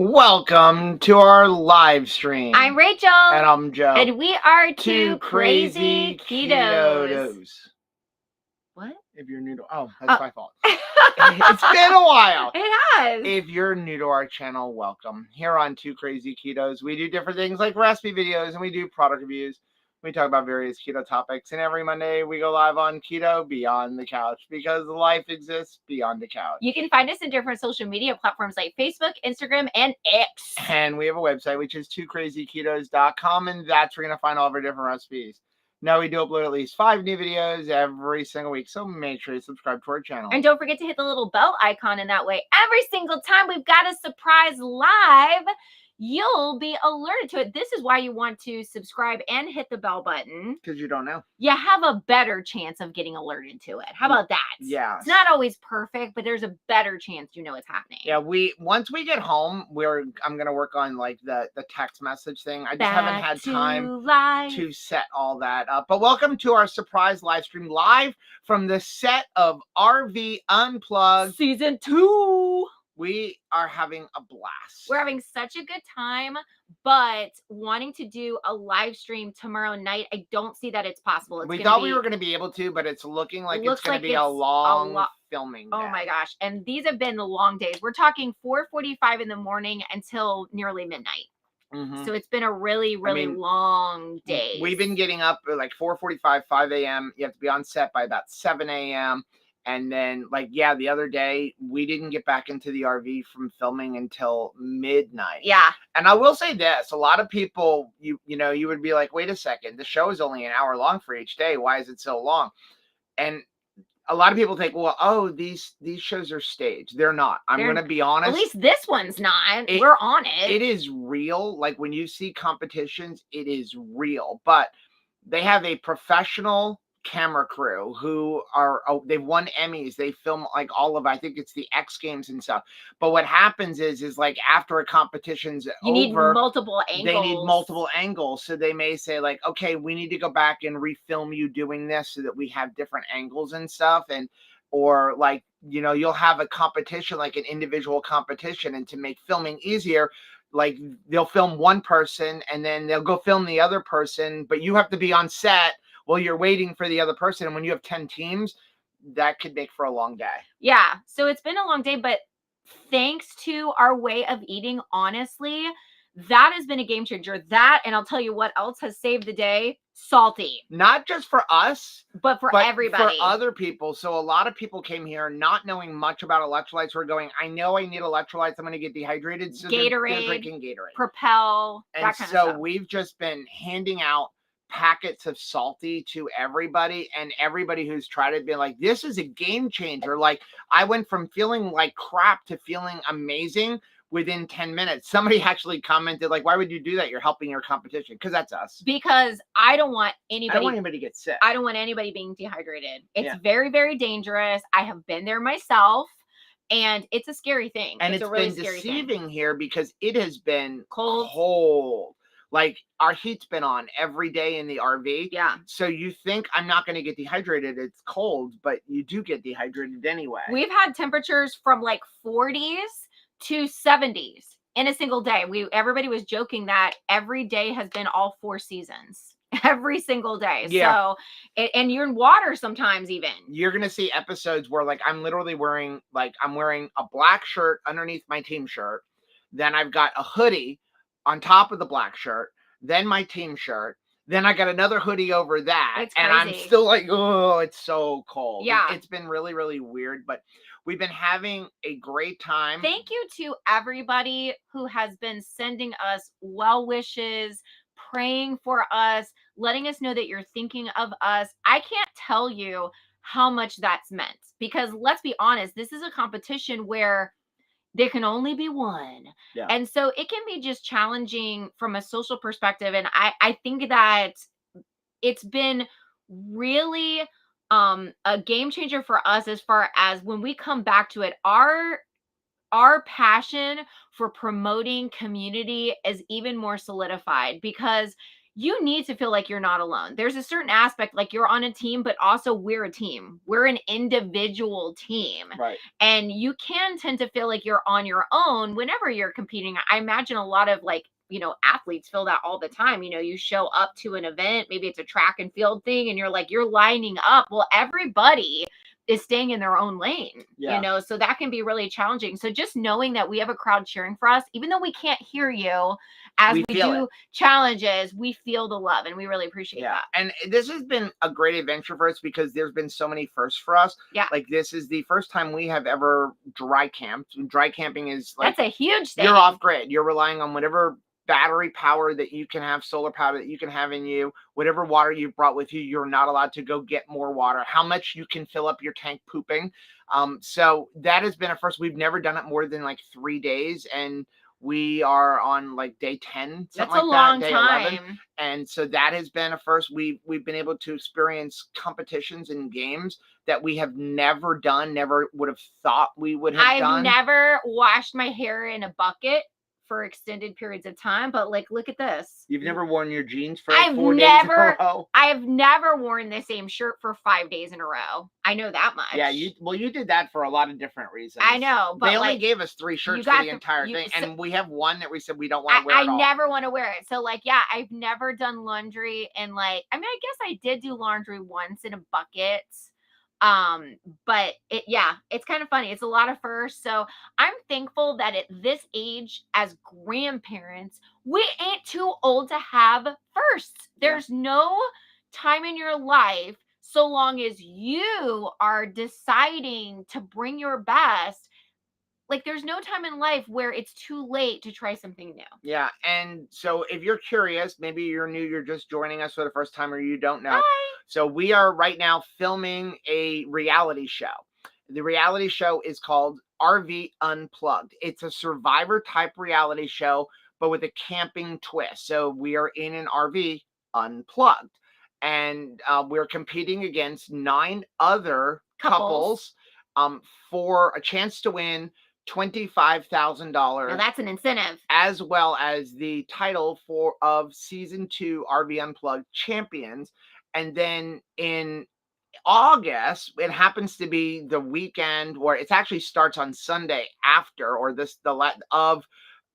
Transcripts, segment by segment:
Welcome to our live stream. I'm Rachel. And I'm Joe. And we are Two crazy ketos. What? If you're new to... Oh, that's my fault. It's been a while. It has. If you're new to our channel, welcome. Here on Two Crazy Ketos, we do different things like recipe videos and we do product reviews. We talk about various keto topics, and every Monday we go live on Keto Beyond the Couch because life exists beyond the couch. You can find us in different social media platforms like Facebook, Instagram, and X. And we have a website, which is twocrazyketos.com, and that's where you're going to find all of our different recipes. Now, we do upload at least 5 new videos every single week, so make sure you subscribe to our channel. And don't forget to hit the little bell icon, and that way, every single time we've got a surprise live, you'll be alerted to it. This is why you want to subscribe and hit the bell button. Because you don't know. You have a better chance of getting alerted to it. How about that? Yeah. It's not always perfect, but there's a better chance you know it's happening. Yeah, once we get home, I'm gonna work on like the text message thing. I just haven't had time to set all that up. But welcome to our surprise live stream live from the set of RV Unplugged Season 2. We are having a blast. We're having such a good time, but wanting to do a live stream tomorrow night, I don't see that it's possible. We thought we were going to be able to, but it's looking like it's going to be a long filming day. Oh my gosh. And these have been the long days. We're talking 4:45 in the morning until nearly midnight. Mm-hmm. So it's been a really, really long day. We've been getting up at like 4:45, 5 a.m. You have to be on set by about 7 a.m. And then, the other day, we didn't get back into the RV from filming until midnight. Yeah. And I will say this. A lot of people, you would be like, wait a second. The show is only an hour long for each day. Why is it so long? And a lot of people think, well, these shows are staged. They're not. I'm going to be honest. At least this one's not. We're on it. It is real. Like, when you see competitions, it is real. But they have a professional camera crew who they've won Emmys. They film like all of, I think it's the X Games and stuff. But what happens is like after a competition's over, need multiple angles. They need multiple angles. So they may say like, okay, we need to go back and refilm you doing this so that we have different angles and stuff. Or like, you'll have a competition, like an individual competition, and to make filming easier, like they'll film one person and then they'll go film the other person, but you have to be on set while you're waiting for the other person. And when you have 10 teams, that could make for a long day. Yeah. So it's been a long day, but thanks to our way of eating, honestly, that has been a game changer. That, and I'll tell you what else has saved the day: salty. Not just for us, but for everybody. For other people. So a lot of people came here not knowing much about electrolytes. We're going, I know I need electrolytes. I'm going to get dehydrated. So Gatorade, they're drinking Gatorade. Propel, and that kind of stuff. We've just been handing out packets of salty to everybody, and everybody who's tried it been like, this is a game changer. Like, I went from feeling like crap to feeling amazing within 10 minutes. Somebody actually commented like, why would you do that? You're helping your competition. Because that's us. Because I don't want anybody to get sick. I don't want anybody being dehydrated. It's very, very dangerous. I have been there myself, and it's a scary thing. And it's really been deceiving here because it has been cold. Like, our heat's been on every day in the RV. Yeah. So you think I'm not going to get dehydrated. It's cold, but you do get dehydrated anyway. We've had temperatures from like 40s to 70s in a single day. Everybody was joking that every day has been all 4 seasons. Every single day. Yeah. So, and you're in water sometimes even. You're going to see episodes where like I'm literally wearing a black shirt underneath my team shirt. Then I've got a hoodie on top of the black shirt, then my team shirt, then I got another hoodie over that, and I'm still like, oh, it's so cold. Yeah. It's been really, really weird, but we've been having a great time. Thank you to everybody who has been sending us well wishes, praying for us, letting us know that you're thinking of us. I can't tell you how much that's meant, because let's be honest, this is a competition where there can only be one. Yeah. And so it can be just challenging from a social perspective. And I think that it's been really a game changer for us as far as when we come back to it. Our passion for promoting community is even more solidified, because you need to feel like you're not alone. There's a certain aspect, like you're on a team, but also we're a team. We're an individual team. Right. And you can tend to feel like you're on your own whenever you're competing. I imagine a lot of like, athletes feel that all the time. You show up to an event, maybe it's a track and field thing, and you're lining up. Well, everybody is staying in their own lane, so that can be really challenging. So just knowing that we have a crowd cheering for us, even though we can't hear you as we do challenges, we feel the love, and we really appreciate that. And this has been a great adventure for us because there's been so many firsts for us. Yeah. Like this is the first time we have ever dry camped. Dry camping is like, that's a huge thing. You're off grid. You're relying on whatever battery power that you can have, solar power that you can have in you, whatever water you've brought with you. You're not allowed to go get more water, how much you can fill up your tank pooping. So that has been a first. We've never done it more than like 3 days, and we are on like day 10. That's like a long time. 11. And so that has been a first. We've been able to experience competitions and games that we have never done, never would have thought we would have done. I've never washed my hair in a bucket for extended periods of time, but like, look at this. You've never worn your jeans for 4 days in a row? I've never worn the same shirt for 5 days in a row. I know that much. Yeah, you did that for a lot of different reasons. I know, but they only gave us 3 shirts for the entire thing, and we have one that we said we don't want to wear at all. I never want to wear it. So like, yeah, I've never done laundry, and like, I mean, I guess I did do laundry once in a bucket. But it's kind of funny. It's a lot of firsts. So I'm thankful that at this age, as grandparents, we ain't too old to have firsts. There's no time in your life, so long as you are deciding to bring your best. Like, there's no time in life where it's too late to try something new. Yeah. And so if you're curious, maybe you're new, you're just joining us for the first time, or you don't know. Hi. So we are right now filming a reality show. The reality show is called RV Unplugged. It's a survivor type reality show, but with a camping twist. So we are in an RV unplugged, and we're competing against 9 other couples for a chance to win $25,000. Now that's an incentive, as well as the title of season 2 RV Unplugged champions. And then in August, it happens to be the weekend where it actually starts on Sunday after, or of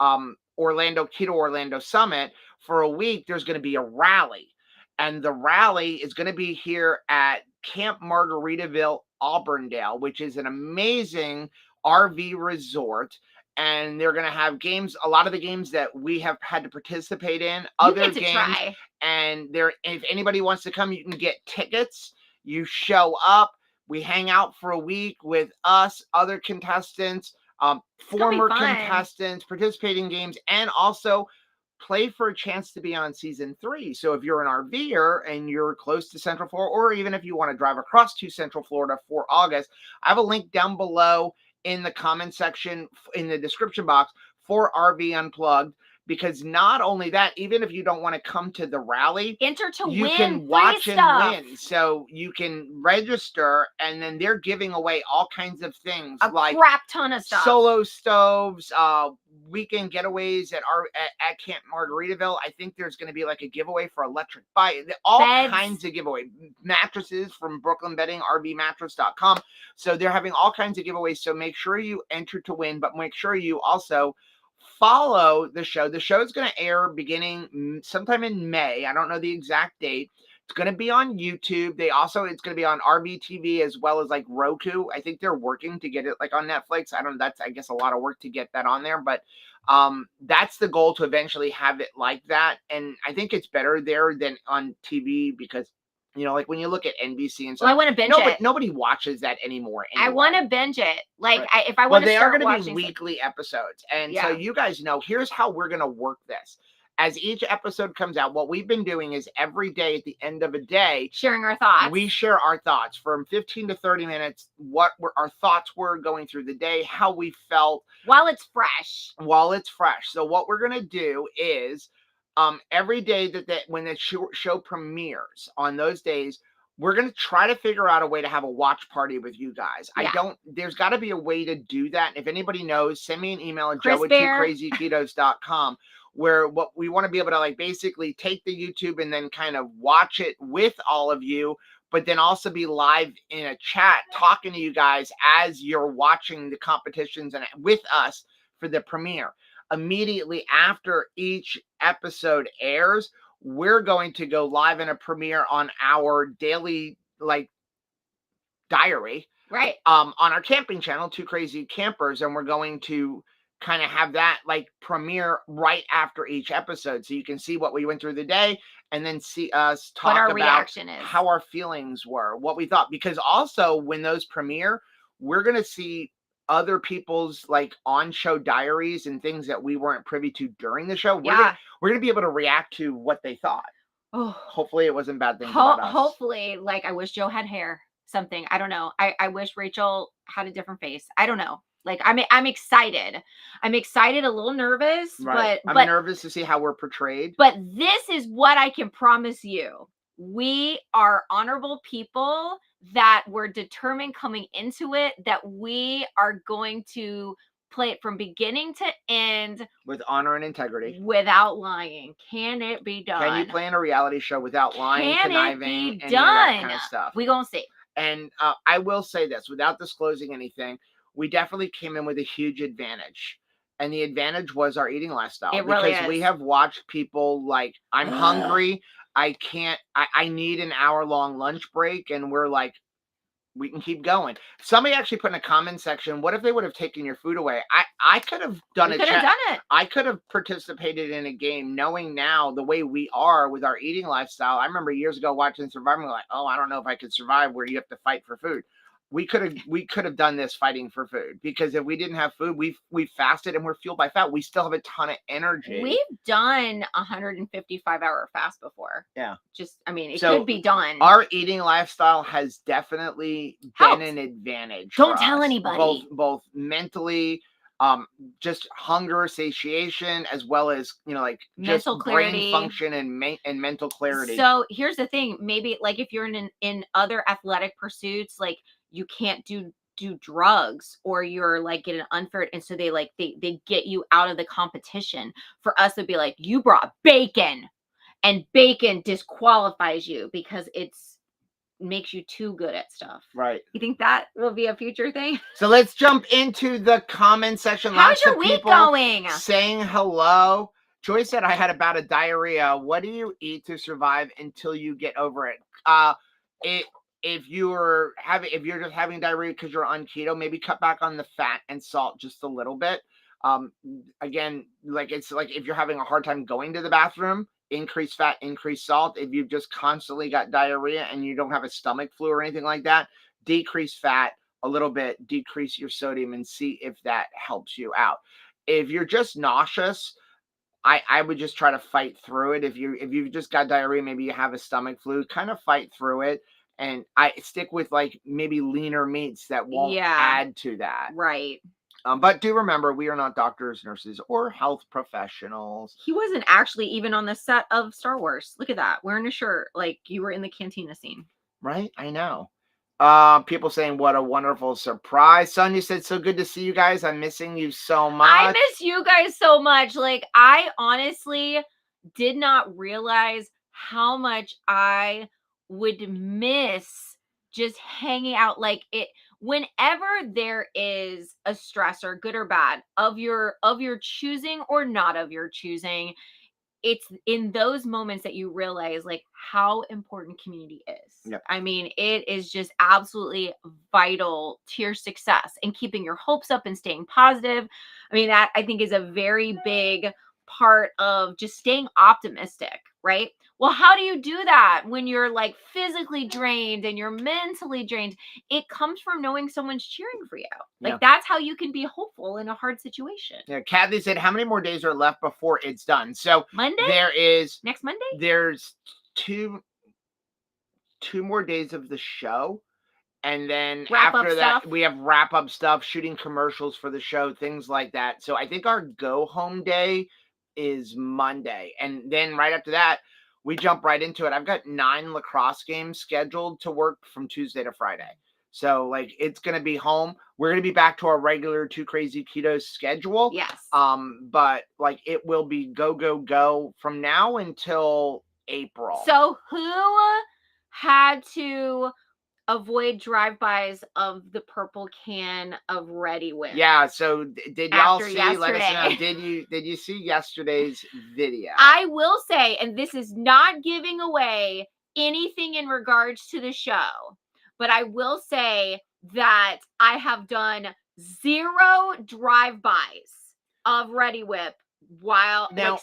Keto Orlando Summit. For a week, there's going to be a rally, and the rally is going to be here at Camp Margaritaville, Auburndale, which is an amazing RV resort. And they're going to have games, a lot of the games that we have had to participate in, other games. Try. And if anybody wants to come, you can get tickets. You show up, we hang out for a week with us, other contestants, former contestants, participating games, and also play for a chance to be on season 3. So if you're an RVer and you're close to Central Florida, or even if you want to drive across to Central Florida for August, I have a link down below in the comment section, in the description box, for RV Unplugged. Because not only that, even if you don't want to come to the rally, enter to you win, can watch and win. So you can register, and then they're giving away all kinds of things, like crap ton of stuff, solo stoves, weekend getaways at Camp Margaritaville. I think there's going to be like a giveaway for electric bike, all kinds of giveaway mattresses from Brooklyn Bedding, RVmattress.com. So they're having all kinds of giveaways. So make sure you enter to win, but make sure you also follow the show. The show is going to air beginning sometime in May. I don't know the exact date. It's going to be on YouTube. It's going to be on RV TV as well as like Roku. I think they're working to get it like on Netflix. That's, I guess, a lot of work to get that on there, but that's the goal, to eventually have it like that. And I think it's better there than on TV, because like when you look at NBC and stuff, I want to binge it. Nobody watches that anymore. Anyway. I want to binge it. Like, right. If I want to they are going to be weekly episodes. And so you guys know, here's how we're going to work this. As each episode comes out, what we've been doing is every day at the end of a day, sharing our thoughts. We share our thoughts from 15 to 30 minutes, what our thoughts were going through the day, how we felt. While it's fresh. So what we're going to do is every day when the show premieres on those days, we're going to try to figure out a way to have a watch party with you guys. Yeah. There's got to be a way to do that. And if anybody knows, send me an email at joe@2krazyketos.com. where what we want to be able to like basically take the YouTube and then kind of watch it with all of you, but then also be live in a chat talking to you guys as you're watching the competitions and with us for the premiere. Immediately after each episode airs, we're going to go live in a premiere on our daily like diary, Right. on our camping channel, Two Crazy Campers, and we're going to kind of have that like premiere right after each episode, so you can see what we went through the day, and then see us What talk our about reaction is. how our feelings were, what we thought. Because also when those premiere, we're gonna see other people's like on-show diaries and things that we weren't privy to during the show. Yeah. We're gonna be able to react to what they thought. Oh, Hopefully it wasn't bad things about us. hopefully, like, I wish Joe had hair. Something. I don't know. I wish Rachel had a different face. I don't know. Like, I'm excited. I'm excited, a little nervous, Right. but I'm nervous to see how we're portrayed. But this is what I can promise you. We are honorable people that were determined coming into it that we are going to play it from beginning to end With honor and integrity. without lying. Can it be done? Can you play in a reality show without lying, Can it conniving, be any of that kind done? of stuff? We gonna see. And I will say this, without disclosing anything, we definitely came in with a huge advantage. And the advantage was our eating lifestyle. It really because we is. have watched people like, I'm hungry, I need an hour-long lunch break, and we're like, we can keep going. Somebody actually put in a comment section, what if they would have taken your food away? I could have done We a could have chat. done it. I could have participated in a game knowing now the way we are with our eating lifestyle. I remember years ago watching Survivor, like, oh, I don't know if I could survive where you have to fight for food. We could have done this fighting for food, because if we didn't have food, we fasted and we're fueled by fat. We still have a ton of energy. We've done 155-hour fast before. Yeah. Just, I mean, it So, could be done. Our eating lifestyle has definitely Helped. been an advantage. Don't for tell us, anybody. Both mentally, just hunger, satiation, as well as, you know, like just Mental clarity. brain function and mental clarity. So here's the thing, maybe like if you're in other athletic pursuits, like you can't do drugs, or you're like getting unfair, and so they get you out of the competition. For us, it'd be like, you brought bacon, and bacon disqualifies you because it's makes you too good at stuff. Right. You think that will be a future thing? So let's jump into the comment section. How's Lots your of week people going? saying hello. Joy said, I had a bout of diarrhea. What do you eat to survive until you get over it? If you're just having diarrhea because you're on keto, maybe cut back on the fat and salt just a little bit. Again, like it's like if you're having a hard time going to the bathroom, increase fat, increase salt. If you've just constantly got diarrhea and you don't have a stomach flu or anything like that, decrease fat a little bit, decrease your sodium, and see if that helps you out. If you're just nauseous, I would just try to fight through it. If you've just got diarrhea, maybe you have a stomach flu, kind of fight through it. And I stick with like maybe leaner meats that won't add to that. Right. But do remember, we are not doctors, nurses, or health professionals. He wasn't actually even on the set of Star Wars. Look at that, wearing a shirt like you were in the cantina scene. Right? I know. People saying, what a wonderful surprise. Sonia said, so good to see you guys. I'm missing you so much. I miss you guys so much. Like, I honestly did not realize how much I would miss just hanging out. Like, whenever there is a stressor, good or bad, of your choosing or not of your choosing, it's in those moments that you realize like how important community is. Yep. I mean, it is just absolutely vital to your success and keeping your hopes up and staying positive. I mean, that I think is a very big part of just staying optimistic, right? Well, how do you do that when you're like physically drained and you're mentally drained? It comes from knowing someone's cheering for you. Like, that's how you can be hopeful in a hard situation. Yeah, Kathy said, how many more days are left before it's done? So Monday? there is next Monday? There's two more days of the show. And then after that, we have wrap-up stuff, shooting commercials for the show, things like that. So I think our go-home day is Monday. And then right after that, we jump right into it. I've got 9 lacrosse games scheduled to work from Tuesday to Friday. So like it's gonna be home. We're gonna be back to our regular Two Crazy Ketos schedule. Yes. But like it will be go from now until April. So who had to avoid drive-bys of the purple can of Ready Whip? Yeah, so did y'all After see? Let us know. yesterday. Did you see yesterday's video? I will say, and this is not giving away anything in regards to the show, but I will say that I have done 0 drive-bys of Ready Whip while Now- like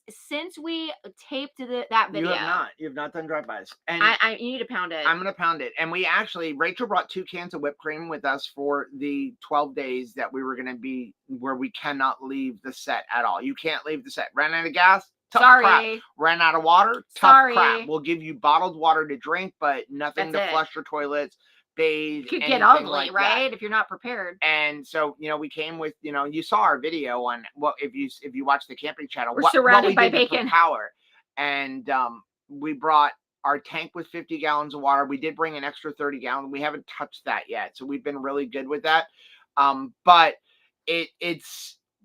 since we taped that video. You have not done drive-bys. And I you need to pound it. I'm gonna pound it. And we actually, Rachel brought 2 cans of whipped cream with us for the 12 days that we were gonna be where we cannot leave the set at all. You can't leave the set. Ran out of gas? Tough Sorry. crap. Ran out of water? Tough Sorry. crap. We'll give you bottled water to drink, but nothing That's to it. flush your toilets, bathe. Could get anything ugly, like right? that. If you're not prepared. And so, we came with, you saw our video on what if you watch the camping channel, We're what surrounded we by did bacon. for power. And we brought our tank with 50 gallons of water. We did bring an extra 30 gallons. We haven't touched that yet. So we've been really good with that. But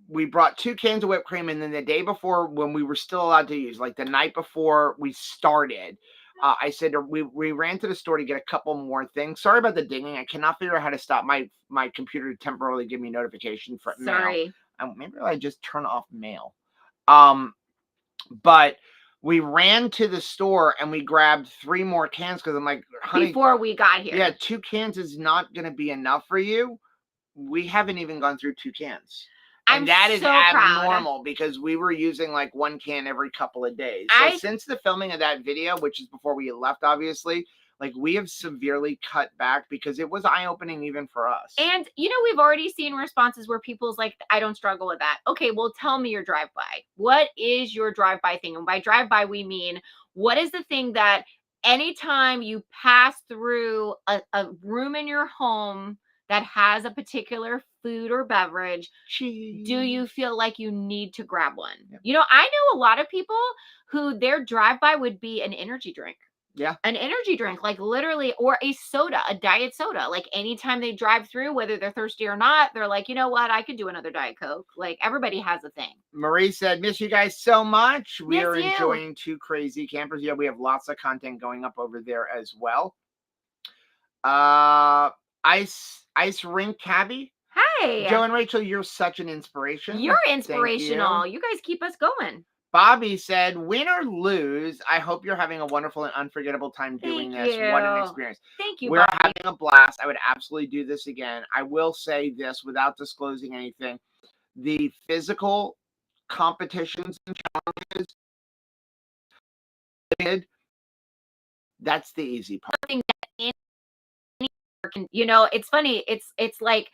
we brought 2 cans of whipped cream. And then the day before, when we were still allowed to use, like the night before we started, I said we ran to the store to get a couple more things. Sorry about the dinging. I cannot figure out how to stop my computer to temporarily give me notification for Sorry. mail. Maybe I just turn off mail. But we ran to the store and we grabbed 3 more cans because I'm like, honey, before we got here. Yeah, 2 cans is not going to be enough for you. We haven't even gone through 2 cans. And that is so abnormal because we were using like 1 can every couple of days. So since the filming of that video, which is before we left, obviously, like we have severely cut back because it was eye-opening even for us. And, we've already seen responses where people's like, I don't struggle with that. Okay, well, tell me your drive-by. What is your drive-by thing? And by drive-by, we mean, what is the thing that anytime you pass through a room in your home that has a particular food or beverage, do you feel like you need to grab one? Yep. I know a lot of people who their drive-by would be an energy drink. Yeah. An energy drink, like literally, or a soda, a diet soda. Like anytime they drive through, whether they're thirsty or not, they're like, you know what? I could do another Diet Coke. Like everybody has a thing. Marie said, miss you guys so much. We are you. enjoying Two Crazy Campers. Yeah, we have lots of content going up over there as well. Ice Rink Cabby. Hey. Joe and Rachel, you're such an inspiration. You're inspirational. You guys keep us going. Bobby said, win or lose, I hope you're having a wonderful and unforgettable time doing this. What an experience. Thank you, We're Bobby. having a blast. I would absolutely do this again. I will say this without disclosing anything. The physical competitions and challenges, that's the easy part. It's funny. It's like,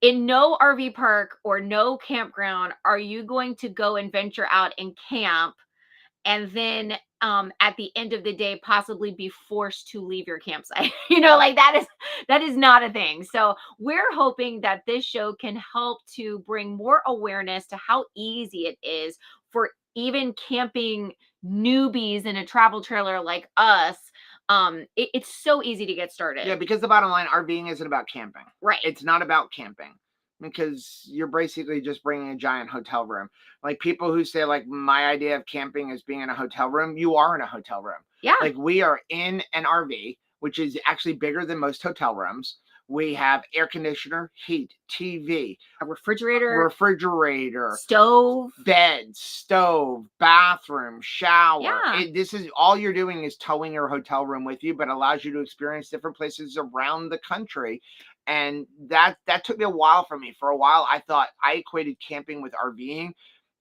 in no RV park or no campground are you going to go and venture out and camp and then at the end of the day possibly be forced to leave your campsite. Like that is not a thing. So we're hoping that this show can help to bring more awareness to how easy it is for even camping newbies in a travel trailer like us. It's so easy to get started. Yeah, because the bottom line, RVing isn't about camping. Right. It's not about camping because you're basically just bringing a giant hotel room. Like people who say like my idea of camping is being in a hotel room, you are in a hotel room. Yeah. Like we are in an RV, which is actually bigger than most hotel rooms. We have air conditioner, heat, TV, a refrigerator, stove, bed, stove, bathroom, shower. Yeah. This is all you're doing is towing your hotel room with you, but allows you to experience different places around the country. And that took me a while for me. For a while, I thought I equated camping with RVing,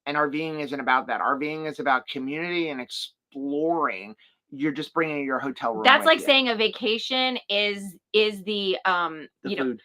and RVing isn't about that. RVing is about community and exploring. You're just bringing your hotel room. That's like saying a vacation is the food.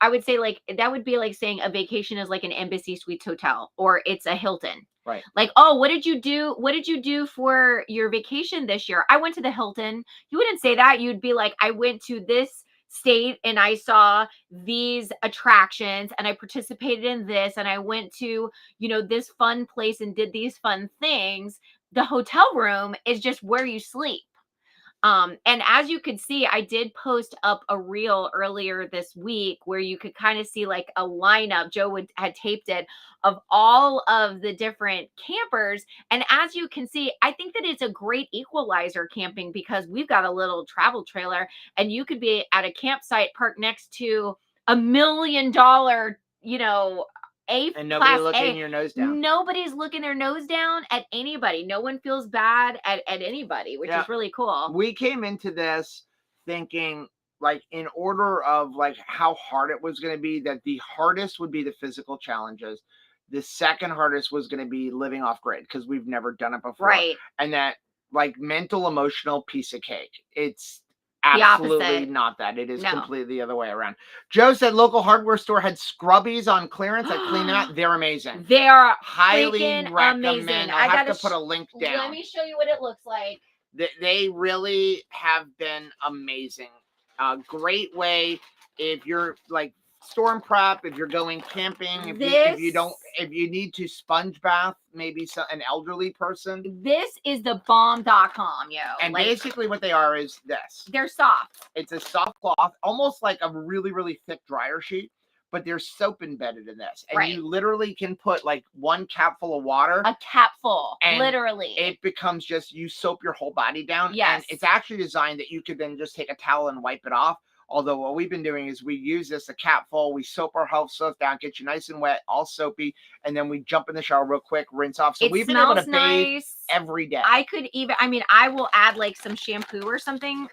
I would say like that would be like saying a vacation is like an Embassy Suites hotel or it's a Hilton. Right. Like, oh, what did you do? What did you do for your vacation this year? I went to the Hilton. You wouldn't say that. You'd be like, I went to this state and I saw these attractions and I participated in this and I went to, this fun place and did these fun things. The hotel room is just where you sleep. And as you could see, I did post up a reel earlier this week where you could kind of see like a lineup. Had taped it of all of the different campers. And as you can see, I think that it's a great equalizer camping because we've got a little travel trailer and you could be at a campsite parked next to $1 million, and nobody looking your nose down. Nobody's looking their nose down at anybody. No one feels bad at anybody, which is really cool. We came into this thinking like in order of like how hard it was going to be, that the hardest would be the physical challenges. The second hardest was going to be living off grid because we've never done it before. Right. And that like mental, emotional piece of cake. It's absolutely not that. It is completely the other way around. Joe said local hardware store had scrubbies on clearance. I clean them out. They're amazing. They are highly recommend. amazing. I'll have to put a link down. Let me show you what it looks like. They really have been amazing. Great way if you're like storm prep, if you're going camping, if you need to sponge bath, maybe an elderly person. This is the bomb.com, yo. And basically what they are is this. They're soft. It's a soft cloth, almost like a really, really thick dryer sheet, but there's soap embedded in this. And you literally can put like one capful of water. A capful, literally. It becomes just, you soap your whole body down. Yes. And it's actually designed that you could then just take a towel and wipe it off. Although what we've been doing is we use this, a capful, we soap our health stuff down, get you nice and wet, all soapy, and then we jump in the shower real quick, rinse off. So we've been able to bathe every day. I will add like some shampoo or something,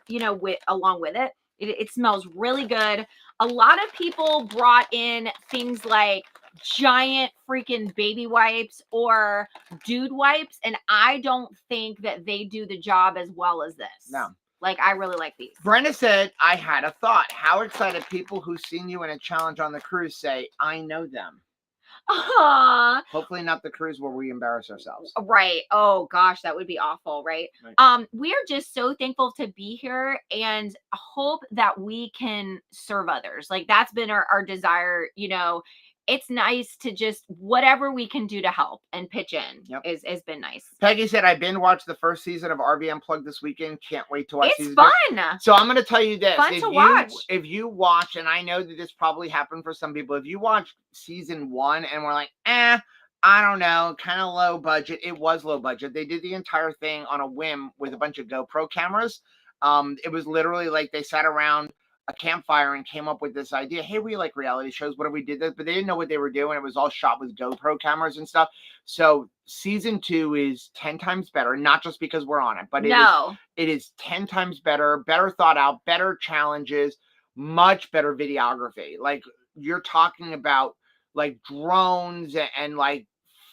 along with it. It smells really good. A lot of people brought in things like giant freaking baby wipes or dude wipes, and I don't think that they do the job as well as this. No. Like, I really like these. Brenda said, I had a thought. How excited people who've seen you in a challenge on the cruise say, I know them. Hopefully not the cruise where we embarrass ourselves. Right. Oh, gosh, that would be awful, right? We are just so thankful to be here and hope that we can serve others. Like, that's been our desire, It's nice to just whatever we can do to help and pitch in has been nice. Peggy said, I binge watched the first season of RV Unplugged this weekend. Can't wait to watch season 2. It's fun. So I'm going to tell you this. Fun to watch. If you watch, and I know that this probably happened for some people, if you watch season 1 and we're like, I don't know, kind of low budget. It was low budget. They did the entire thing on a whim with a bunch of GoPro cameras. It was literally like they sat around a campfire and came up with this idea. Hey, we like reality shows. What if we did this? But they didn't know what they were doing. It was all shot with GoPro cameras and stuff. So season 2 is 10 times better, not just because we're on it, but it is 10 times better thought out, better challenges, much better videography. Like you're talking about like drones and like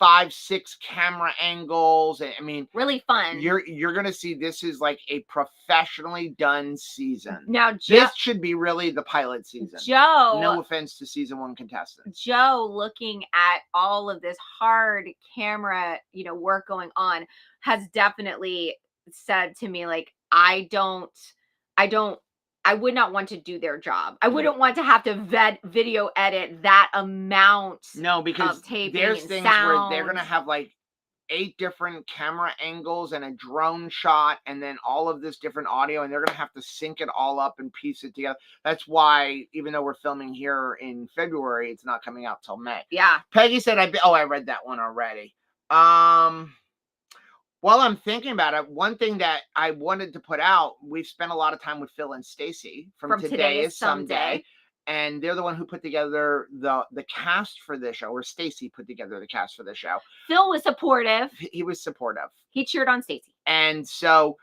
5-6 camera angles. And I mean, really fun. You're gonna see this is like a professionally done season. Now, this should be really the pilot season. Joe, no offense to season 1 contestants. Joe, looking at all of this hard camera, work going on, has definitely said to me, like, I would not want to do their job. I wouldn't want to have to video edit that amount. No, because of taping there's and things sound. where they're going to have like 8 different camera angles and a drone shot and then all of this different audio, and they're going to have to sync it all up and piece it together. That's why, even though we're filming here in February, it's not coming out till May. Yeah. Peggy said, I read that one already. While I'm thinking about it, one thing that I wanted to put out, we've spent a lot of time with Phil and Stacy from Today is Someday. And they're the one who put together the cast for this show, or Stacy put together the cast for the show. Phil was supportive. He was supportive. He cheered on Stacy. And so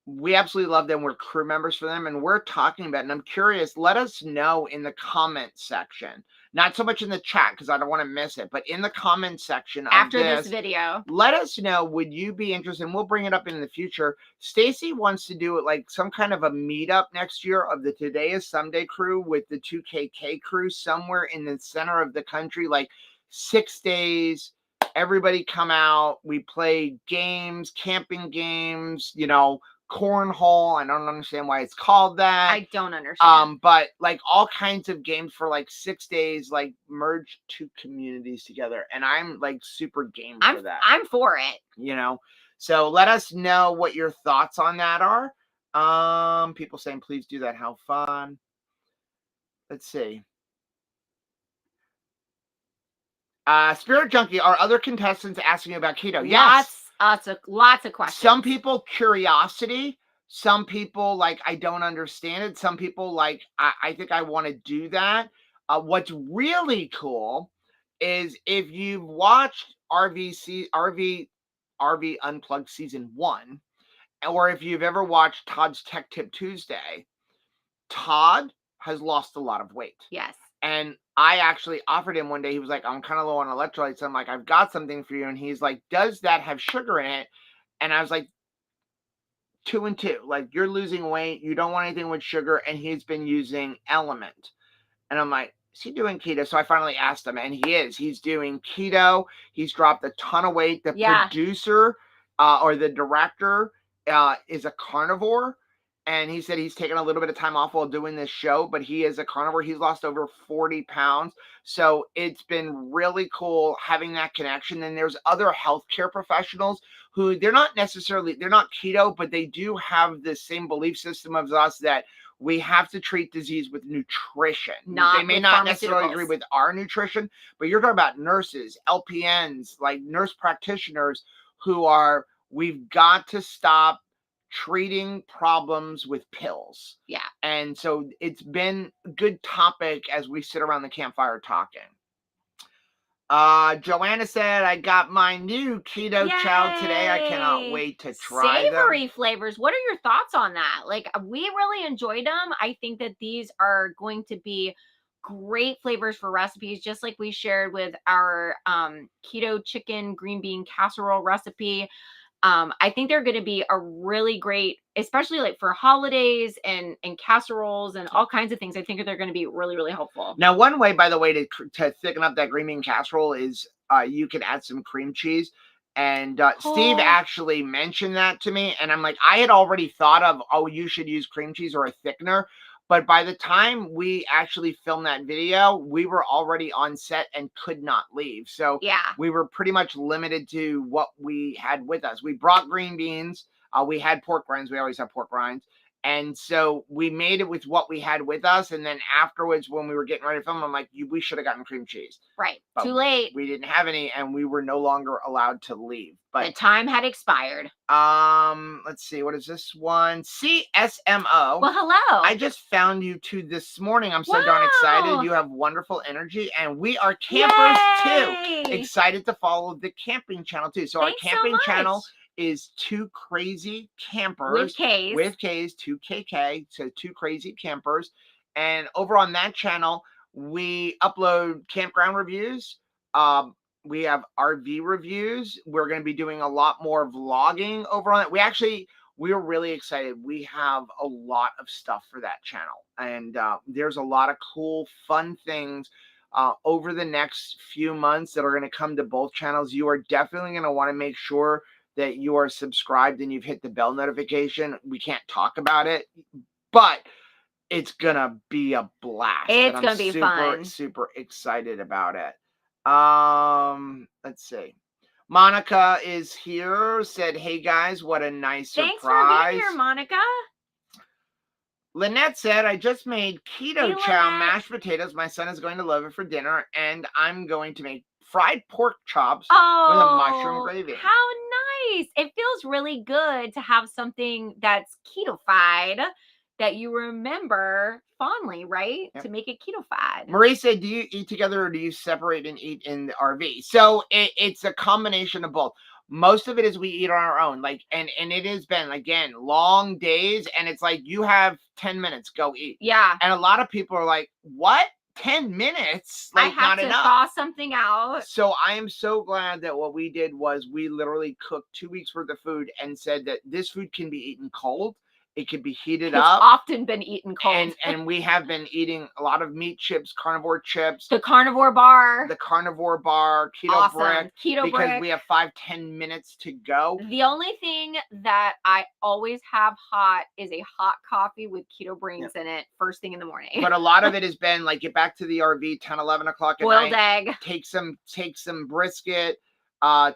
we absolutely love them. We're crew members for them, and we're talking about it. And I'm curious, let us know in the comment section. Not so much in the chat because I don't want to miss it, but in the comment section after this video, let us know, would you be interested? And we'll bring it up in the future. Stacy wants to do it like some kind of a meetup next year of the Today is Someday crew with the 2KK crew somewhere in the center of the country, like 6 days. Everybody come out. We play games, camping games, cornhole. I don't understand why it's called that. I don't understand. But like all kinds of games for like 6 days, like merge 2 communities together. And I'm like super game for that. I'm for it. So let us know what your thoughts on that are. People saying, please do that. How fun. Let's see. Spirit Junkie, are other contestants asking you about keto? Yes. Lots of questions. Some people, curiosity. Some people, like, I don't understand it. Some people, like, I think I want to do that. What's really cool is if you've watched RV Unplugged Season 1, or if you've ever watched Todd's Tech Tip Tuesday, Todd has lost a lot of weight. Yes. And I actually offered him one day. He was like, I'm kind of low on electrolytes. I'm like, I've got something for you. And he's like, does that have sugar in it? And I was like, 2 and 2. Like, you're losing weight. You don't want anything with sugar. And he's been using Element. And I'm like, is he doing keto? So I finally asked him, and he is. He's doing keto. He's dropped a ton of weight. The producer or the director is a carnivore. And he said he's taken a little bit of time off while doing this show, but he is a carnivore. He's lost over 40 pounds. So it's been really cool having that connection. And there's other healthcare professionals who they're not keto, but they do have the same belief system as us that we have to treat disease with nutrition. They may not necessarily agree with our nutrition, but you're talking about nurses, LPNs, like nurse practitioners who are, we've got to stop treating problems with pills. Yeah. And so it's been a good topic as we sit around the campfire talking. Joanna said, I got my new keto chow today. I cannot wait to try savory flavors. What are your thoughts on that? Like, we really enjoyed them. I think that these are going to be great flavors for recipes, just like we shared with our keto chicken green bean casserole recipe. I think they're going to be a really great, especially like for holidays and casseroles and all kinds of things. I think they're going to be really, really helpful. Now, one way, by the way, to thicken up that green bean casserole is you can add some cream cheese. And Steve actually mentioned that to me. And I'm like, I had already thought of, you should use cream cheese or a thickener. But by the time we actually filmed that video, we were already on set and could not leave. So we were pretty much limited to what we had with us. We brought green beans. We had pork rinds. We always have pork rinds. And so we made it with what we had with us. And then afterwards, when we were getting ready to film, I'm like, we should have gotten cream cheese. Right. But too late. We didn't have any, and we were no longer allowed to leave. But the time had expired. Let's see. What is this one? CSMO. Well, hello. I just found you two this morning. I'm so darn excited. You have wonderful energy, and we are campers too. Excited to follow the camping channel too. So Thanks our camping so channel is Two Crazy Campers with K's 2KK, so Two Crazy Campers. And over on that channel, we upload campground reviews. We have RV reviews. We're going to be doing a lot more vlogging over on it. We're really excited. We have a lot of stuff for that channel, and there's a lot of cool, fun things over the next few months that are going to come to both channels. You are definitely going to want to make sure that you are subscribed and you've hit the bell notification. We can't talk about it, but it's going to be a blast. It's going to be fun. Super excited about it. Let's see. Monica is here, said, hey guys, what a nice surprise. Thanks for being here, Monica. Lynette said, I just made keto chow mashed potatoes. My son is going to love it for dinner, and I'm going to make fried pork chops with a mushroom gravy. How nice. It feels really good to have something that's keto-fied that you remember fondly, right? Yep. To make it keto-fied. Marie said, do you eat together or do you separate and eat in the RV? So it's a combination of both. Most of it is we eat on our own, like, and it has been, again, long days, and it's like, you have 10 minutes, go eat. Yeah. And a lot of people are like, what? 10 minutes? Like, I have to thaw something out. So I am so glad that what we did was we literally cooked 2 weeks worth of food and said that this food can be eaten cold. It can be heated up. It's often been eaten cold. And we have been eating a lot of meat chips, carnivore chips. The carnivore bar. The carnivore bar, keto brick. Because we have 5-10 minutes to go. The only thing that I always have hot is a hot coffee with keto brains in it first thing in the morning. But a lot of it has been like, get back to the RV 10, 11 o'clock at night. Boiled egg. Take some brisket,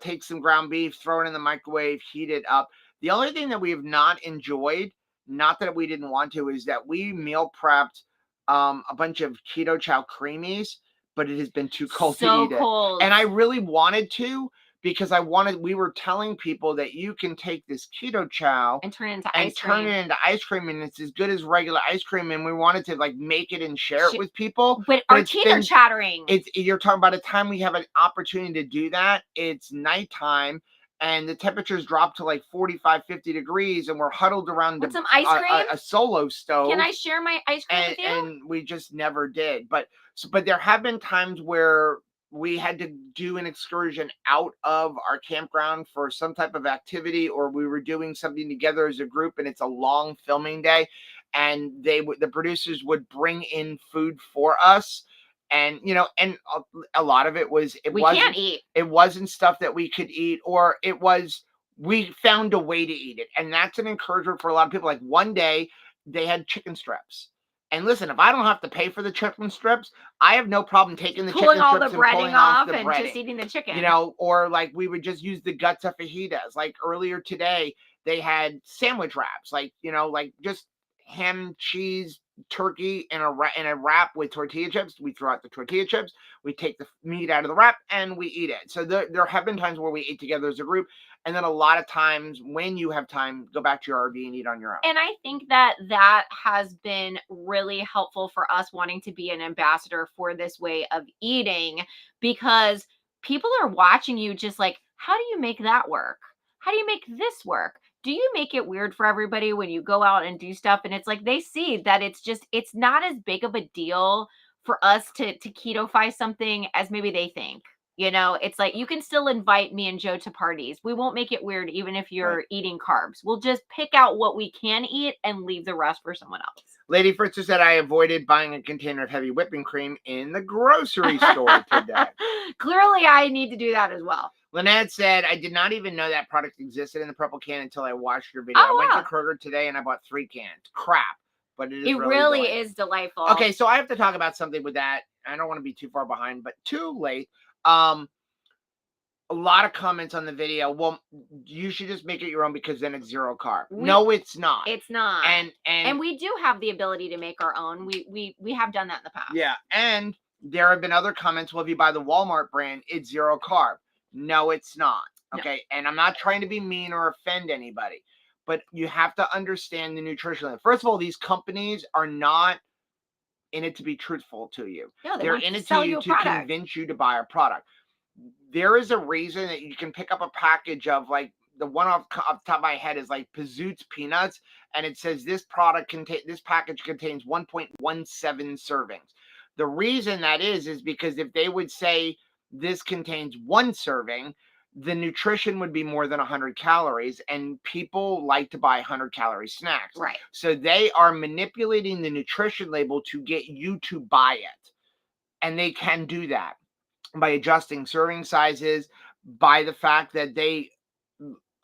take some ground beef, throw it in the microwave, heat it up. The only thing that we have not enjoyed, not that we didn't want to, is that we meal prepped a bunch of keto chow creamies, but it has been too cold to So eat it. cold. And I really wanted to, because we were telling people that you can take this keto chow and turn it into and ice turn cream. it into ice cream, and it's as good as regular ice cream. And we wanted to like make it and share it with people. But our teeth are chattering. You're talking about a time we have an opportunity to do that. It's nighttime and the temperatures drop to like 45, 50 degrees, and we're huddled around some ice cream? a solo stove. Can I share my ice cream with you? And we just never did. But there have been times where we had to do an excursion out of our campground for some type of activity, or we were doing something together as a group, and it's a long filming day, and the producers would bring in food for us. And and a lot of it was we can't eat. It wasn't stuff that we could eat, or it was we found a way to eat it. And that's an encouragement for a lot of people. Like one day they had chicken strips. And listen, if I don't have to pay for the chicken strips, I have no problem taking the pulling chicken all strips the and breading pulling off the and breading. just eating the chicken. Or like we would just use the guts of fajitas. Like earlier today, they had sandwich wraps, like like just ham, cheese, turkey in a wrap with tortilla chips. We throw out the tortilla chips, we take the meat out of the wrap, and we eat it. So there have been times where we eat together as a group, and then a lot of times when you have time, go back to your RV and eat on your own. And I think that has been really helpful for us wanting to be an ambassador for this way of eating, because people are watching you just like, how do you make that work? How do you make this work? Do you make it weird for everybody when you go out and do stuff? And it's like they see that it's not as big of a deal for us to keto-fy something as maybe they think. It's like you can still invite me and Joe to parties. We won't make it weird even if you're eating carbs. We'll just pick out what we can eat and leave the rest for someone else. Lady Fritzer said I avoided buying a container of heavy whipping cream in the grocery store today. Clearly, I need to do that as well. Lynette said, I did not even know that product existed in the purple can until I watched your video. I went to Kroger today and I bought 3 cans. Crap. But it really is delightful. Okay, so I have to talk about something with that. I don't want to be too far behind, but too late. A lot of comments on the video. Well, you should just make it your own because then it's 0 carb. No, it's not. It's not. And we do have the ability to make our own. We have done that in the past. Yeah, and there have been other comments. Well, if you buy the Walmart brand, it's 0 carb. No, it's not. Okay, no. And I'm not trying to be mean or offend anybody, but you have to understand the nutrition. First of all, these companies are not in it to be truthful to you. No, they're in it to convince you to buy a product. There is a reason that you can pick up a package of, like, the one off the top of my head is like Pazoots peanuts, and it says this package contains 1.17 servings. The reason that is because if they would say this contains 1 serving, the nutrition would be more than 100 calories, and people like to buy 100 calorie snacks. Right. So they are manipulating the nutrition label to get you to buy it. And they can do that by adjusting serving sizes, by the fact that they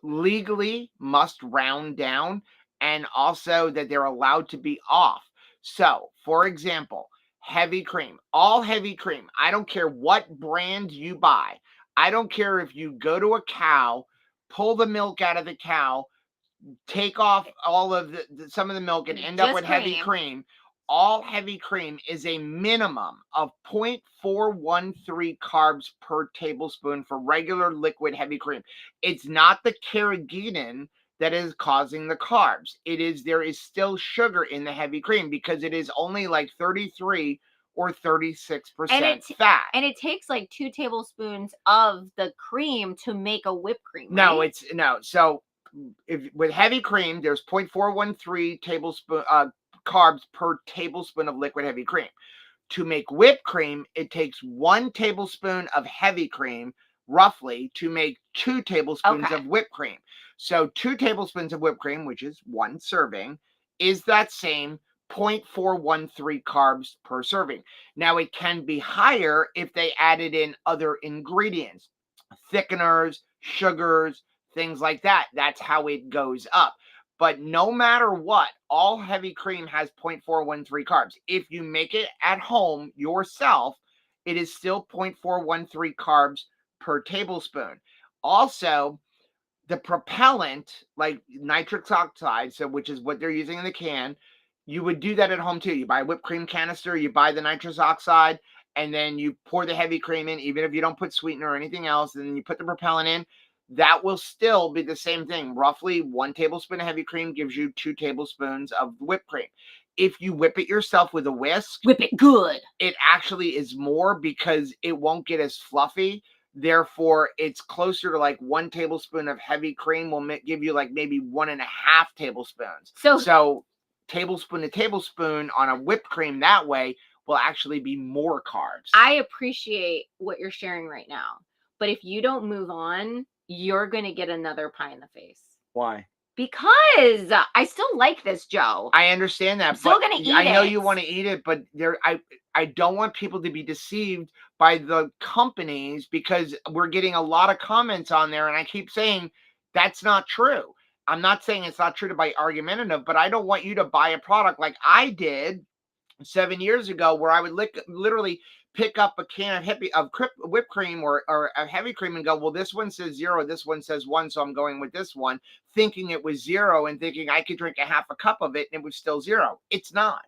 legally must round down, and also that they're allowed to be off. So, for example, heavy cream, all heavy cream. I don't care what brand you buy. I don't care if you go to a cow, pull the milk out of the cow, take off all of some of the milk and end up with heavy cream. All heavy cream is a minimum of 0.413 carbs per tablespoon for regular liquid heavy cream. It's not the carrageenan that is causing the carbs. There is still sugar in the heavy cream because it is only like 33 or 36% fat. And it takes like 2 tablespoons of the cream to make a whipped cream, right? No. So with heavy cream, there's 0.413 tablespoon carbs per tablespoon of liquid heavy cream. To make whipped cream, it takes 1 tablespoon of heavy cream, roughly, to make 2 tablespoons of whipped cream. So 2 tablespoons of whipped cream, which is 1 serving, is that same 0.413 carbs per serving. Now, it can be higher if they added in other ingredients, thickeners, sugars, things like that. That's how it goes up. But no matter what, all heavy cream has 0.413 carbs. If you make it at home yourself, it is still 0.413 carbs per tablespoon. Also, the propellant, like nitric oxide, so which is what they're using in the can, you would do that at home too. You buy a whipped cream canister, you buy the nitrous oxide, and then you pour the heavy cream in, even if you don't put sweetener or anything else, and then you put the propellant in. That will still be the same thing. Roughly 1 tablespoon of heavy cream gives you 2 tablespoons of whipped cream. If you whip it yourself with a whisk, Whip it good. it actually is more because it won't get as fluffy. Therefore, it's closer to like 1 tablespoon of heavy cream will give you like maybe 1.5 tablespoons. So tablespoon to tablespoon on a whipped cream that way will actually be more carbs. I appreciate what you're sharing right now. But if you don't move on, you're going to get another pie in the face. Why? Because I still like this, Joe. I understand that. I'm still going to eat it. I know you want to eat it, but I don't want people to be deceived by the companies, because we're getting a lot of comments on there, and I keep saying that's not true. I'm not saying it's not true to be argumentative, but I don't want you to buy a product like I did 7 years ago, where I would literally pick up a can of whipped cream or a heavy cream and go, well, this one says 0, this one says 1, so I'm going with this one, thinking it was 0 and thinking I could drink a half a cup of it and it was still 0. It's not.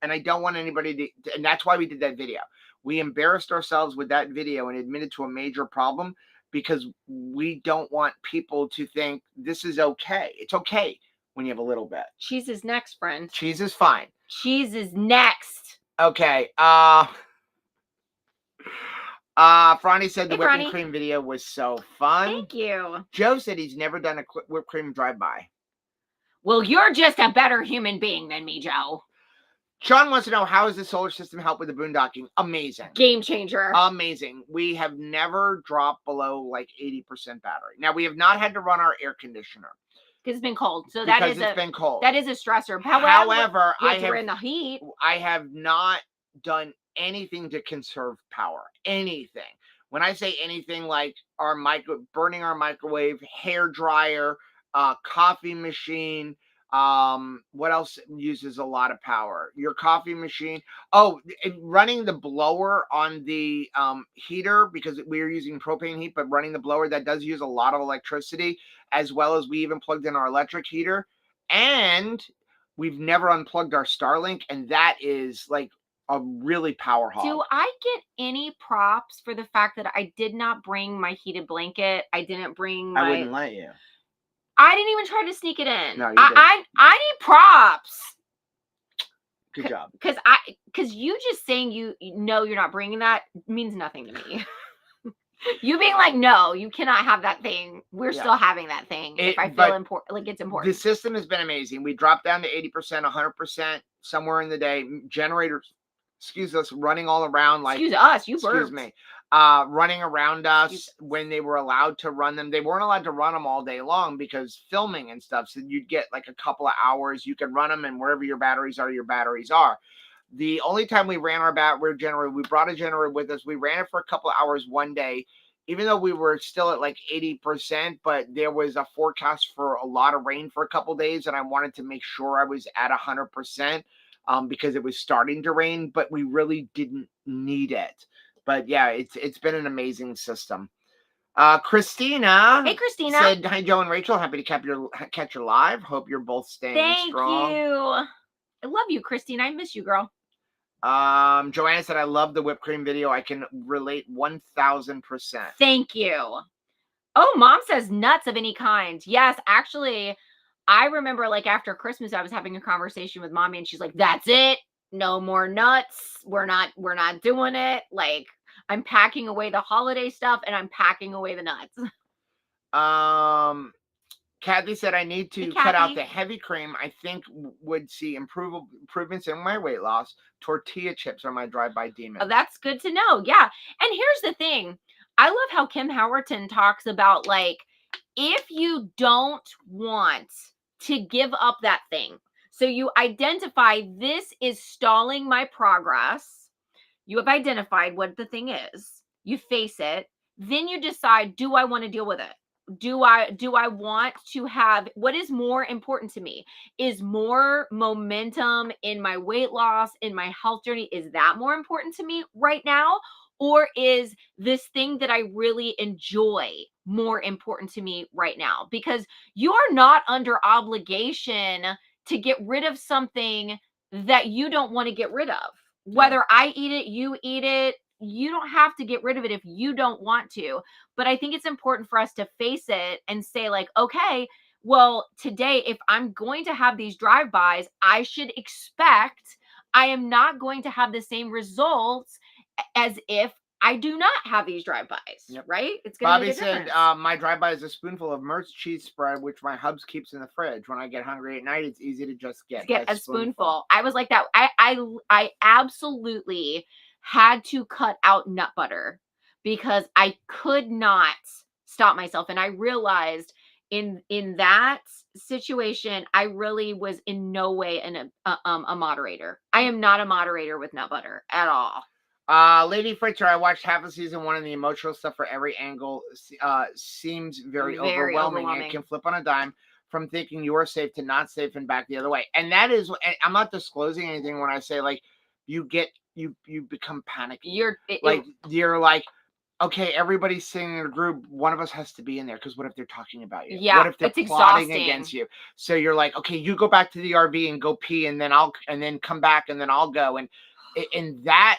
And I don't want anybody to, and that's why we did that video. We embarrassed ourselves with that video and admitted to a major problem, because we don't want people to think this is okay. It's okay when you have a little bit. Cheese is next, friend. Cheese is fine. Cheese is next. Okay. Franny said the whipping cream video was so fun. Thank you. Joe said he's never done a whipped cream drive-by. Well, you're just a better human being than me, Joe. Sean wants to know, how does the solar system help with the boondocking? Amazing. Game changer. Amazing. We have never dropped below like 80% battery. Now, we have not had to run our air conditioner. Because it's been cold. So that is been cold. That is a stressor. However, I have in the heat. I have not done anything to conserve power. Anything. When I say anything, like burning our microwave, hair dryer, coffee machine. What else uses a lot of power? Your coffee machine. Oh, running the blower on the heater, because we're using propane heat, but running the blower, that does use a lot of electricity, as well as we even plugged in our electric heater. And we've never unplugged our Starlink, and that is like a really power hog. Do I get any props for the fact that I did not bring my heated blanket? I didn't bring my... I wouldn't let you. I didn't even try to sneak it in. No, you didn't. I need props. Good job. Because you just saying you know you're not bringing that means nothing to me. You being like, no, you cannot have that thing. We're still having that thing. If I feel important, like it's important. The system has been amazing. We dropped down to 80%, 100% somewhere in the day. Generators, excuse us, running all around. Like, excuse us, you burped. Excuse me. Running around us when they were allowed to run them. They weren't allowed to run them all day long because filming and stuff. So you'd get like a couple of hours. You could run them, and wherever your batteries are. The only time we ran our generator, we brought a generator with us. We ran it for a couple of hours one day, even though we were still at like 80%, but there was a forecast for a lot of rain for a couple of days, and I wanted to make sure I was at 100%. Because it was starting to rain, but we really didn't need it. But yeah, it's been an amazing system. Christina. Hey, Christina. Said, hi, Joe and Rachel. Happy to catch your live. Hope you're both staying strong. Thank you. I love you, Christina. I miss you, girl. Joanna said, I love the whipped cream video. I can relate 1000%. Thank you. Oh, Mom says nuts of any kind. Yes, actually, I remember like after Christmas, I was having a conversation with Mommy, and she's like, that's it. No more nuts. We're not doing it. Like, I'm packing away the holiday stuff, and I'm packing away the nuts. Kathy said, I need to cut out the heavy cream. I think would see improvements in my weight loss. Tortilla chips are my drive-by demon. Oh, that's good to know. Yeah. And here's the thing. I love how Kim Howerton talks about, like, if you don't want to give up that thing, so you identify this is stalling my progress. You have identified what the thing is. You face it. Then you decide, do I want to deal with it? Do I want to have, what is more important to me? Is more momentum in my weight loss, in my health journey? Is that more important to me right now? Or is this thing that I really enjoy more important to me right now? Because you are not under obligation to get rid of something that you don't want to get rid of. Whether I eat it, you eat it, you don't have to get rid of it if you don't want to. But I think it's important for us to face it and say, like, okay, well, today, if I'm going to have these drive-bys, I should expect I am not going to have the same results as if I do not have these drive-bys, right? It's going to Bobby make a said, difference. my drive-by is a spoonful of Mertz cheese spread, which my hubs keeps in the fridge. When I get hungry at night, it's easy to just get A spoonful. I was like that. I absolutely had to cut out nut butter because I could not stop myself, and I realized in that situation, I really was in no way a moderator. I am not a moderator with nut butter at all. Lady Fritzer, I watched half of season 1, and the emotional stuff for every angle seems very overwhelming. It can flip on a dime from thinking you are safe to not safe and back the other way. And that is, and I'm not disclosing anything when I say, like, you become panicky. You're like, okay, everybody's sitting in a group. One of us has to be in there because what if they're talking about you? Yeah, what if they're plotting exhausting against you? So you're like, okay, you go back to the RV and go pee, and then come back, and then I'll go. And that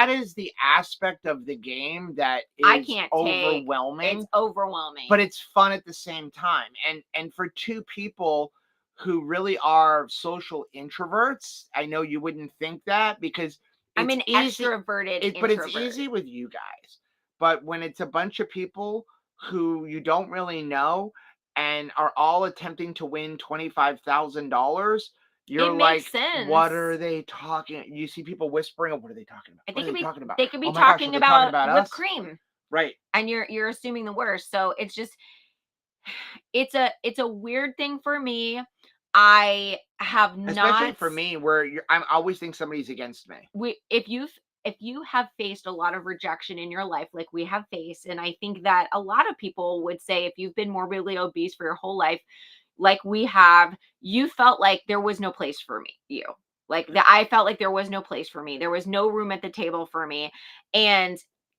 is the aspect of the game that is overwhelming. It's overwhelming, but it's fun at the same time. And for two people who really are social introverts, I know you wouldn't think that because I'm an extroverted introvert. But it's easy with you guys. But when it's a bunch of people who you don't really know and are all attempting to win $25,000, you're like, what are they talking? You see people whispering, what are they talking about? What are they talking about? They could be talking about whipped cream. Right. And you're assuming the worst. So it's just it's a weird thing for me. I have not, especially for me, where I always think somebody's against me. If you have faced a lot of rejection in your life, like we have faced, and I think that a lot of people would say if you've been morbidly obese for your whole life, like we have, you felt like there was no place for you. Like that, I felt like there was no place for me. There was no room at the table for me. And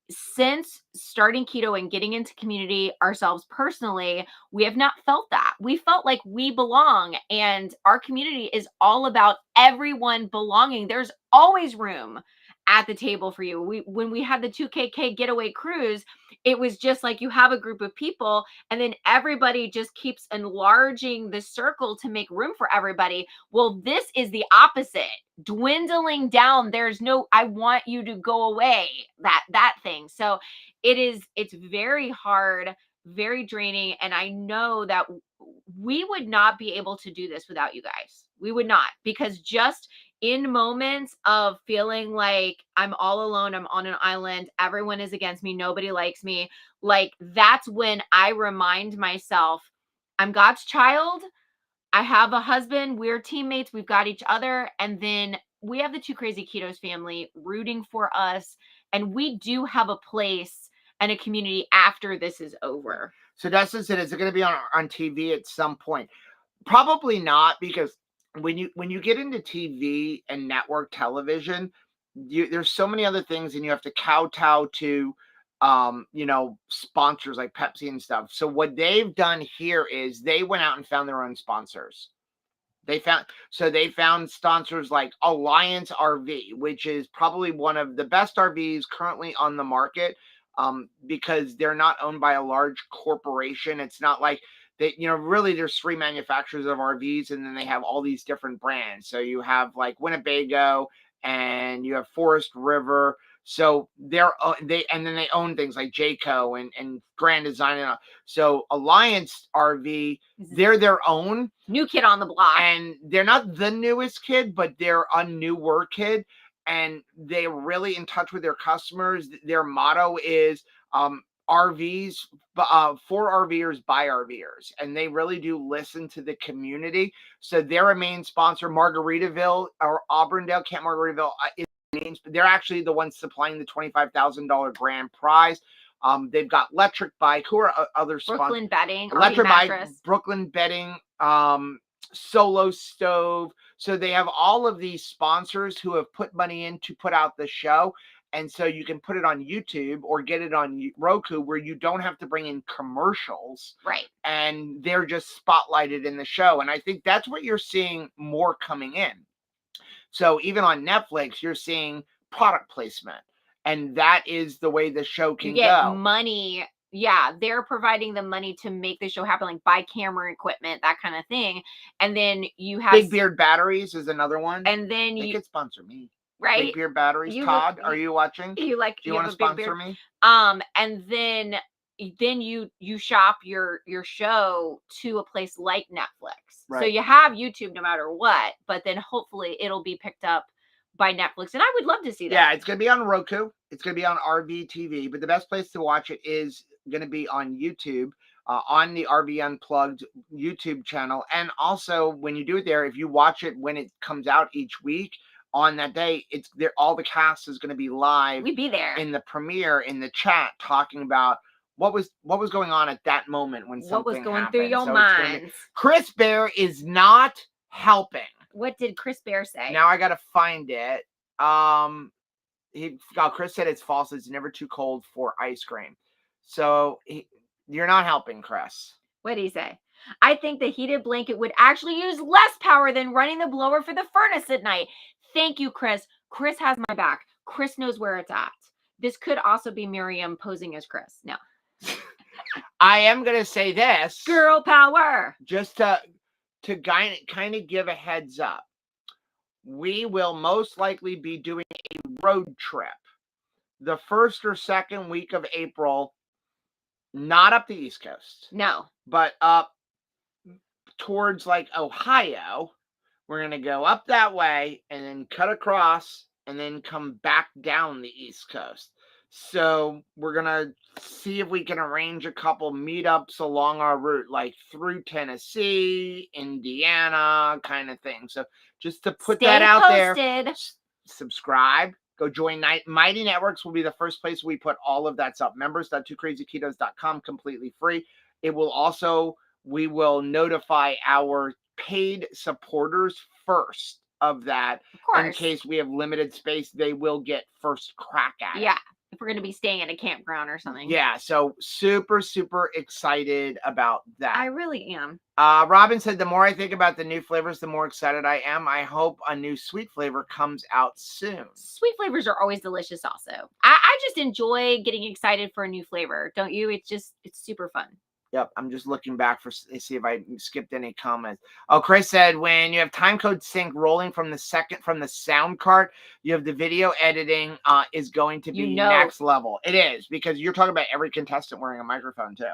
since starting keto and getting into community ourselves personally, we have not felt that. We felt like we belong, and our community is all about everyone belonging. There's always room at the table for you. When we had the 2KK getaway cruise, it was just like you have a group of people and then everybody just keeps enlarging the circle to make room for everybody. Well, this is the opposite. Dwindling down. There's no, I want you to go away, that thing. So it's very hard, very draining. And I know that we would not be able to do this without you guys. We would not, because just in moments of feeling like I'm all alone, I'm on an island, everyone is against me, nobody likes me, like that's when I remind myself I'm God's child. I have a husband, we're teammates, we've got each other, and then we have the Two Crazy Ketos family rooting for us, and we do have a place and a community after this is over. So Dustin said, is it going to be on TV at some point? Probably not, because when you get into TV and network television, there's so many other things, and you have to kowtow to sponsors like Pepsi and stuff. So what they've done here is they went out and found their own sponsors. They found sponsors like Lyons Rd, which is probably one of the best RVs currently on the market, because they're not owned by a large corporation. It's not like they, really there's 3 manufacturers of RVs, and then they have all these different brands. So you have like Winnebago, and you have Forest River. So they own things like Jayco and Grand Design. And so Alliance RV, they're their own new kid on the block, and they're not the newest kid, but they're a newer kid, and they're really in touch with their customers. Their motto is RVs for RVers by RVers, and they really do listen to the community. So they're a main sponsor. Margaritaville or Auburndale, Camp Margaritaville is names, but they're actually the ones supplying the $25,000 grand prize. They've got Electric Bike, who are other sponsors. Brooklyn Bedding, Electric Bike, Brooklyn Bedding, Solo Stove. So they have all of these sponsors who have put money in to put out the show. And so you can put it on YouTube or get it on Roku where you don't have to bring in commercials. Right. And they're just spotlighted in the show. And I think that's what you're seeing more coming in. So even on Netflix, you're seeing product placement. And that is the way the show can you get go. money. Yeah, they're providing the money to make the show happen, like buy camera equipment, that kind of thing. And then you have Big Beard Batteries is another one. And then they could sponsor me. Right? Big Beard Batteries. You Todd, look, are you watching? You like? Do you want to sponsor me? And then you shop your show to a place like Netflix. Right. So you have YouTube no matter what, but then hopefully it'll be picked up by Netflix. And I would love to see that. Yeah, it's going to be on Roku. It's going to be on RV TV, but the best place to watch it is going to be on YouTube, on the RV Unplugged YouTube channel. And also when you do it there, if you watch it when it comes out each week, on that day, it's there. All the cast is going to be live. We'd be there in the premiere, in the chat, talking about what was going on at that moment when something what was going happened. through your minds. Chris Bear is not helping. What did Chris Bear say? Now I got to find it. Chris said it's false. It's never too cold for ice cream. So you're not helping, Chris. What did he say? I think the heated blanket would actually use less power than running the blower for the furnace at night. Thank you, Chris. Chris has my back. Chris knows where it's at. This could also be Miriam posing as Chris. No. I am going to say this. Girl power. Just to kind of give a heads up. We will most likely be doing a road trip the first or second week of April, not up the East Coast. No. But up towards like Ohio. We're going to go up that way and then cut across and then come back down the East Coast. So we're going to see if we can arrange a couple meetups along our route, like through Tennessee, Indiana, kind of thing. So just to put that out there, subscribe, go join Mighty Networks will be the first place we put all of that up. Members.2krazyketos.com, completely free. It will also, we will notify our paid supporters first of that. Of course. In case we have limited space, they will get first crack at it. Yeah. If we're going to be staying at a campground or something. Yeah. So super, super excited about that. I really am. Robin said, the more I think about the new flavors, the more excited I am. I hope a new sweet flavor comes out soon. Sweet flavors are always delicious also. I just enjoy getting excited for a new flavor. Don't you? It's super fun. Yep, I'm just looking back to see if I skipped any comments. Oh, Chris said, when you have timecode sync rolling from the sound card, you have the video editing is going to be next level. It is, because you're talking about every contestant wearing a microphone too.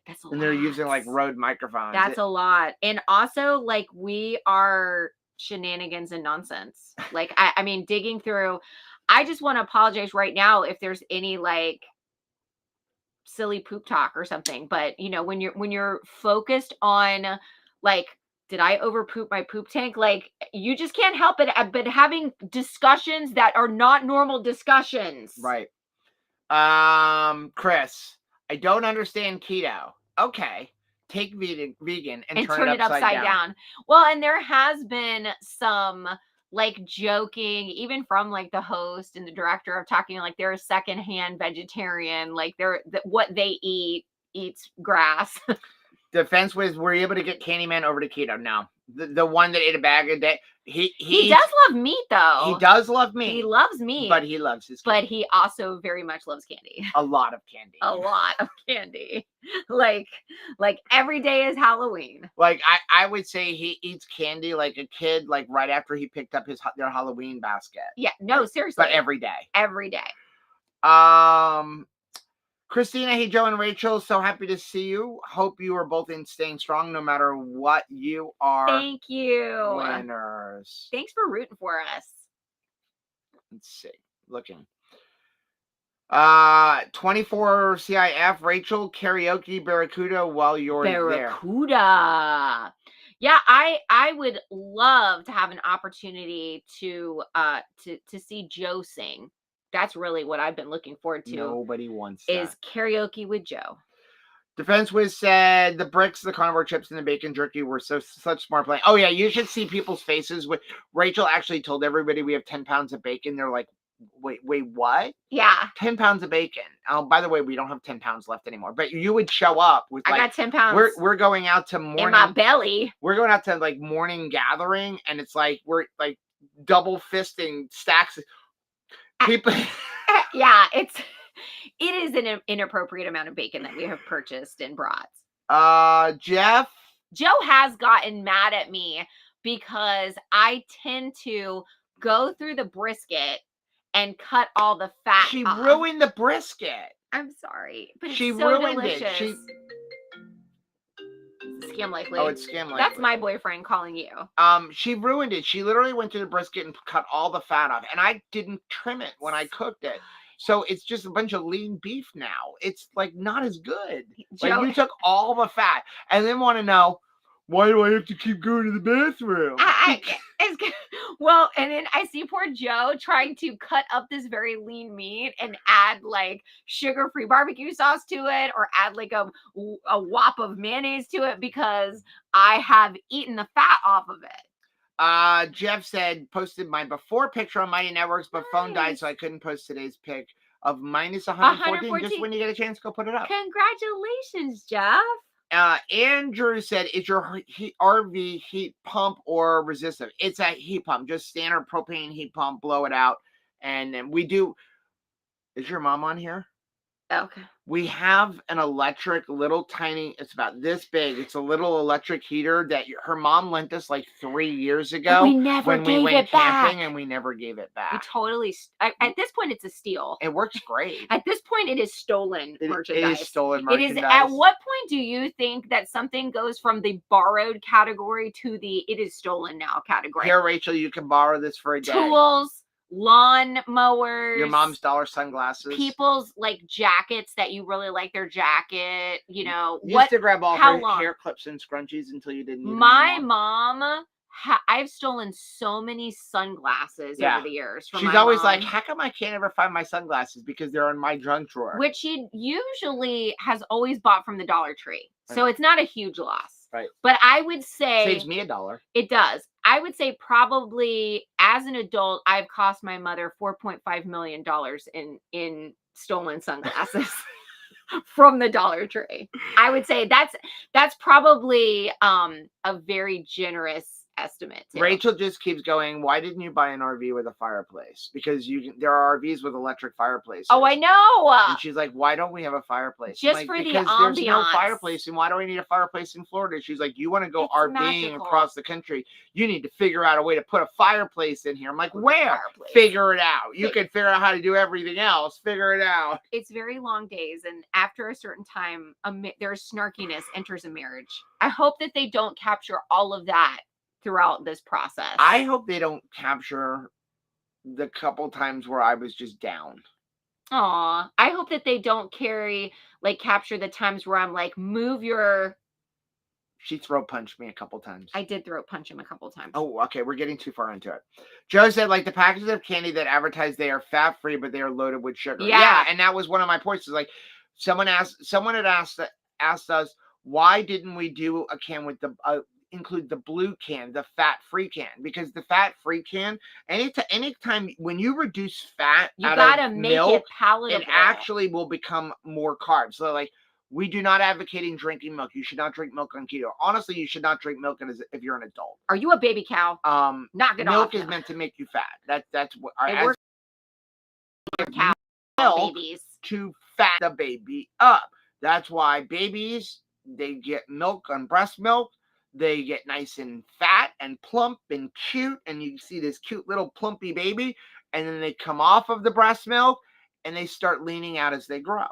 That's a lot. And they're using like Rode microphones. That's a lot. And also, like, we are shenanigans and nonsense. Like, I mean, digging through. I just want to apologize right now if there's any like silly poop talk or something, but you know, when you're focused on like, did I over poop my poop tank? Like, you just can't help it but having discussions that are not normal discussions. Right. Chris, I don't understand keto. Okay, take vegan and turn it upside down. Well, and there has been some like joking, even from like the host and the director, of talking like they're a secondhand vegetarian, like what they eats grass. Defense was, were you able to get Candyman over to keto? No, the one that ate a bag a day. He does love meat though. He does love meat. He loves meat, but he loves his candy. But he also very much loves candy. A lot of candy. A lot of candy. Like every day is Halloween. Like I would say he eats candy like a kid, like right after he picked up their Halloween basket. Yeah, no, seriously. But every day. Every day. Christina, hey, Joe and Rachel, so happy to see you. Hope you are both staying strong no matter what you are. Thank you. Winners. Thanks for rooting for us. Let's see. Looking. 24 CIF, Rachel, karaoke Barracuda while you're there. Barracuda. Yeah, I would love to have an opportunity to see Joe sing. That's really what I've been looking forward to. Nobody wants that. Is karaoke with Joe. Defense Wiz said the bricks, the carnivore chips, and the bacon jerky were such smart playing. Oh yeah, you should see people's faces. With Rachel actually told everybody we have 10 pounds of bacon. They're like, wait, what? Yeah. 10 pounds of bacon. Oh, by the way, we don't have 10 pounds left anymore. But you would show up with I like, got 10 pounds we're going out to in my morning, belly. we're going out to like morning gathering, and it's like we're like double fisting stacks. People, Yeah, it is an inappropriate amount of bacon that we have purchased and brought. Jeff, Joe has gotten mad at me because I tend to go through the brisket and cut all the fat she off. ruined the brisket. I'm sorry, but it's She so ruined delicious. it. She Scam likely. Oh, it's scam likely. That's my boyfriend calling you. She ruined it. She literally went to the brisket and cut all the fat off, and I didn't trim it when I cooked it. So it's just a bunch of lean beef now. It's like not as good. Joe, like you took all the fat, and then want to know, why do I have to keep going to the bathroom? Well, and then I see poor Joe trying to cut up this very lean meat and add like sugar-free barbecue sauce to it, or add like a whop of mayonnaise to it, because I have eaten the fat off of it. Jeff said, posted my before picture on Mighty Networks, but phone died, so I couldn't post today's pic of minus 114. Just when you get a chance, go put it up. Congratulations, Jeff. Andrew said, is your RV heat pump or resistive? It's a heat pump, just standard propane heat pump, blow it out. And then we do. Is your mom on here? Okay. We have an electric, little tiny, it's about this big. It's a little electric heater that her mom lent us like 3 years ago. We never when gave we went it camping, back. and we never gave it back. We totally, at this point, it's a steal. It works great. At this point, it is stolen merchandise. It is stolen merchandise. It is. At what point do you think that something goes from the borrowed category to the it is stolen now category? Here, Rachel, you can borrow this for a day. Tools, lawn mowers, your mom's dollar sunglasses, people's like jackets that you really like their jacket. You know, you used to grab all her hair clips and scrunchies until you didn't need my mom. I've stolen so many sunglasses over the years. From She's always like, how come I can't ever find my sunglasses? Because they're in my junk drawer. Which she usually has always bought from the Dollar Tree. So it's not a huge loss. Right. But I would say... Saves me $1. It does. I would say probably as an adult, I've cost my mother $4.5 million in stolen sunglasses. From the Dollar Tree. I would say that's probably a very generous estimate too. Rachel just keeps going, why didn't you buy an RV with a fireplace? Because there are RVs with electric fireplaces. Oh, I know. And she's like, why don't we have a fireplace? Just like, for the because ambiance. There's no fireplace, and why do I need a fireplace in Florida? She's like, you want to go RVing across the country, you need to figure out a way to put a fireplace in here. I'm like, where? Figure it out. You can figure out how to do everything else. Figure it out. It's very long days, and after a certain time, there's snarkiness enters a marriage. I hope that they don't capture all of that throughout this process. I hope they don't capture the couple times where I was just down. Aw, I hope that they don't capture the times where I'm like, move your... She throat punched me a couple times. I did throat punch him a couple times. Oh, okay. We're getting too far into it. Joe said, like, the packages of candy that advertise they are fat-free, but they are loaded with sugar. Yeah, and that was one of my points. Is like, someone had asked us, why didn't we do a can with the... include the blue can, the fat-free can, because the fat-free can, anytime when you reduce fat, you gotta make milk, it palatable. It actually will become more carbs. So, like, we do not advocating drinking milk. You should not drink milk on keto. Honestly, you should not drink milk if you're an adult. Are you a baby cow? Knock it off. Milk is meant to make you fat. That's what it works. Cow babies to fat the baby up. That's why babies, they get milk on breast milk. They get nice and fat and plump and cute, and you see this cute little plumpy baby, and then they come off of the breast milk and they start leaning out as they grow,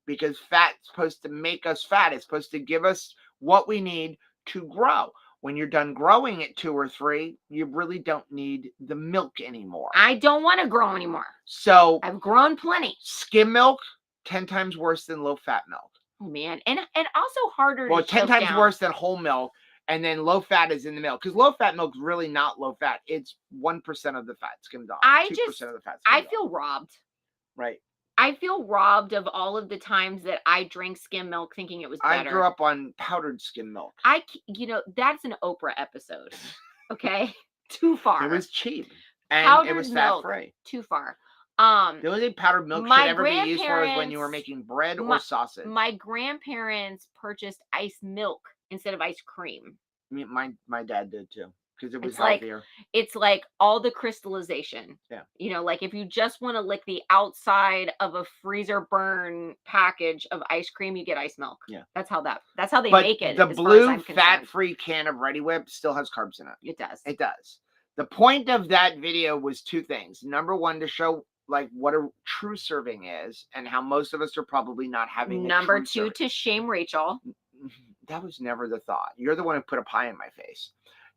because fat's supposed to make us fat. It's supposed to give us what we need to grow. When you're done growing at 2 or 3, you really don't need the milk anymore. I don't want to grow anymore. So I've grown plenty. Skim milk, 10 times worse than low-fat milk. Oh, man. And also harder to 10 times worse than whole milk. And then low fat is in the milk, because low fat milk is really not low fat. It's 1% of the fat skimmed off. 2% of the fat. I feel robbed. Right. I feel robbed of all of the times that I drank skim milk thinking it was better. I grew up on powdered skim milk. That's an Oprah episode. Okay, too far. It was cheap and powdered it was fat free. Too far. The only powdered milk should my ever be used for is when you were grandparents- making bread or my- sausage. My grandparents purchased ice milk instead of ice cream. My dad did too, because it was It's like healthier. it's like all the crystallization. Yeah. You know, like if you just want to lick the outside of a freezer burn package of ice cream, you get ice milk. Yeah. That's how they But make it. the as blue far as I'm concerned. fat-free can of Ready Whip still has carbs in it. It does. It does. The point of that video was two things. Number one, to show like what a true serving is and how most of us are probably not having a Number true two, serving. to shame Rachel. That was never the thought. You're the one who put a pie in my face.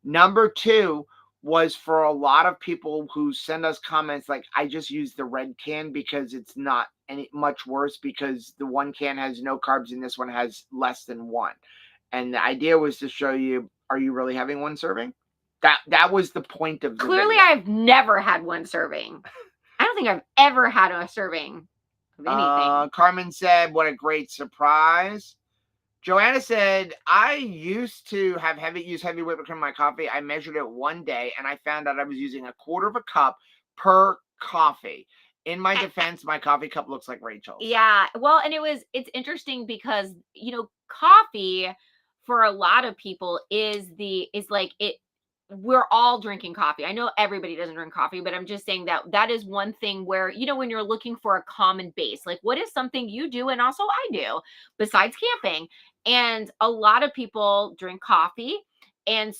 Number two was for a lot of people who send us comments like, I just use the red can because it's not any much worse because the one can has no carbs and this one has less than one. And the idea was to show you, are you really having one serving? That was the point of the Clearly, video. I've never had one serving. I don't think I've ever had a serving of anything. Carmen said, what a great surprise. Joanna said, I used to use heavy whipped cream in my coffee. I measured it one day and I found out I was using 1/4 of a cup per coffee. In my defense, my coffee cup looks like Rachel's. Yeah. Well, and it's interesting because, coffee for a lot of people is like it. We're all drinking coffee. I know everybody doesn't drink coffee, but I'm just saying that is one thing where, when you're looking for a common base, like what is something you do and also I do besides camping? And a lot of people drink coffee. And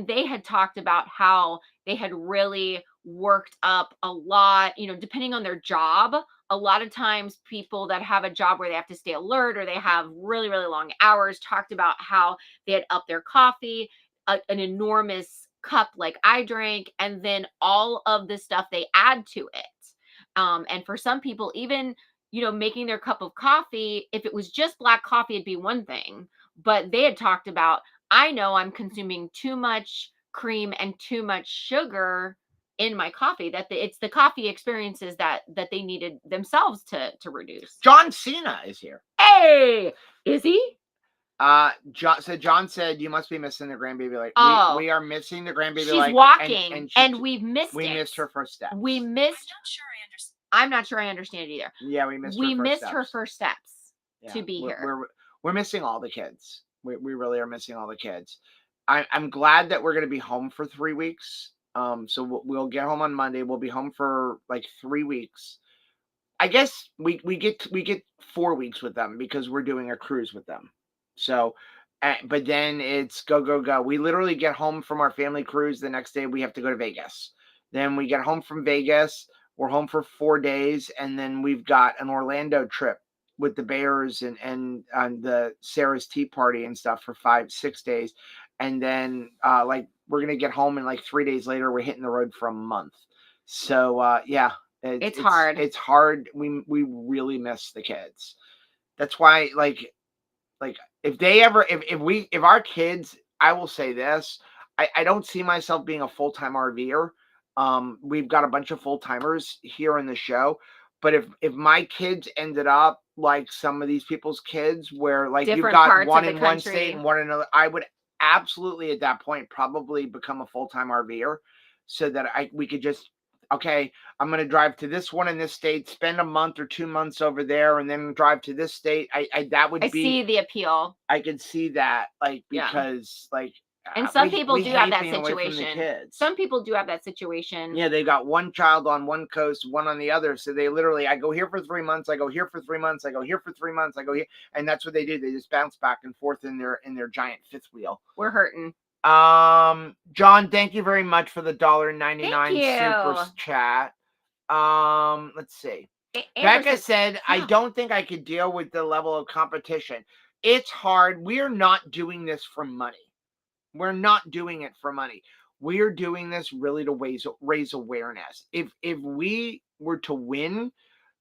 they had talked about how they had really worked up a lot, depending on their job. A lot of times people that have a job where they have to stay alert or they have really, really long hours talked about how they had upped their coffee, an enormous cup like I drank, and then all of the stuff they add to it. And for some people, even, making their cup of coffee, if it was just black coffee, it'd be one thing. But they had talked about, I know I'm consuming too much cream and too much sugar in my coffee, that it's the coffee experiences that they needed themselves to reduce. John Cena is here. Hey, is he? John said, you must be missing the grandbaby. Like, we are missing the grandbaby. She's walking, and we've missed it. We missed her first steps. We missed. I'm not sure I understand either. Yeah, we missed her first steps to be here. We're missing all the kids. We really are missing all the kids. I'm glad that we're going to be home for 3 weeks. So we'll get home on Monday. We'll be home for like 3 weeks. I guess we get 4 weeks with them because we're doing a cruise with them. So, but then it's go. We literally get home from our family cruise. The next day we have to go to Vegas. Then we get home from Vegas. We're home for 4 days. And then we've got an Orlando trip with the Bears and the Sarah's Tea Party and stuff for 5-6 days. And then we're going to get home and like 3 days later, we're hitting the road for a month. So, yeah. It's hard. It's hard. We really miss the kids. That's why if our kids, I will say this, I don't see myself being a full-time RVer. We've got a bunch of full-timers here in the show, but if my kids ended up like some of these people's kids where like you've got one in one state and one in another, I would absolutely at that point probably become a full-time RVer so that we could just, okay, I'm going to drive to this one in this state, spend a month or 2 months over there, and then drive to this state. I see the appeal. I could see that, because and some people do have that situation. Some people do have that situation. Yeah, they got one child on one coast, one on the other. So they literally, I go here for 3 months, I go here for 3 months, I go here for 3 months, I go here, and that's what they do. They just bounce back and forth in their giant fifth wheel. We're hurting. John, thank you very much for the $1.99 super chat. Let's see. Becca said, I don't think I could deal with the level of competition. It's hard. We're not doing this for money. We're not doing it for money. We're doing this really to raise awareness. If we were to win,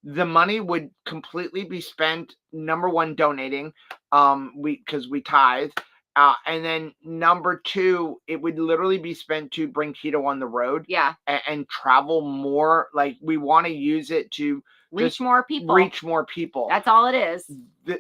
the money would completely be spent, number one, donating, because we tithe. And then number two, it would literally be spent to bring keto on the road. Yeah. And travel more. Like we want to use it to reach more people. That's all it is.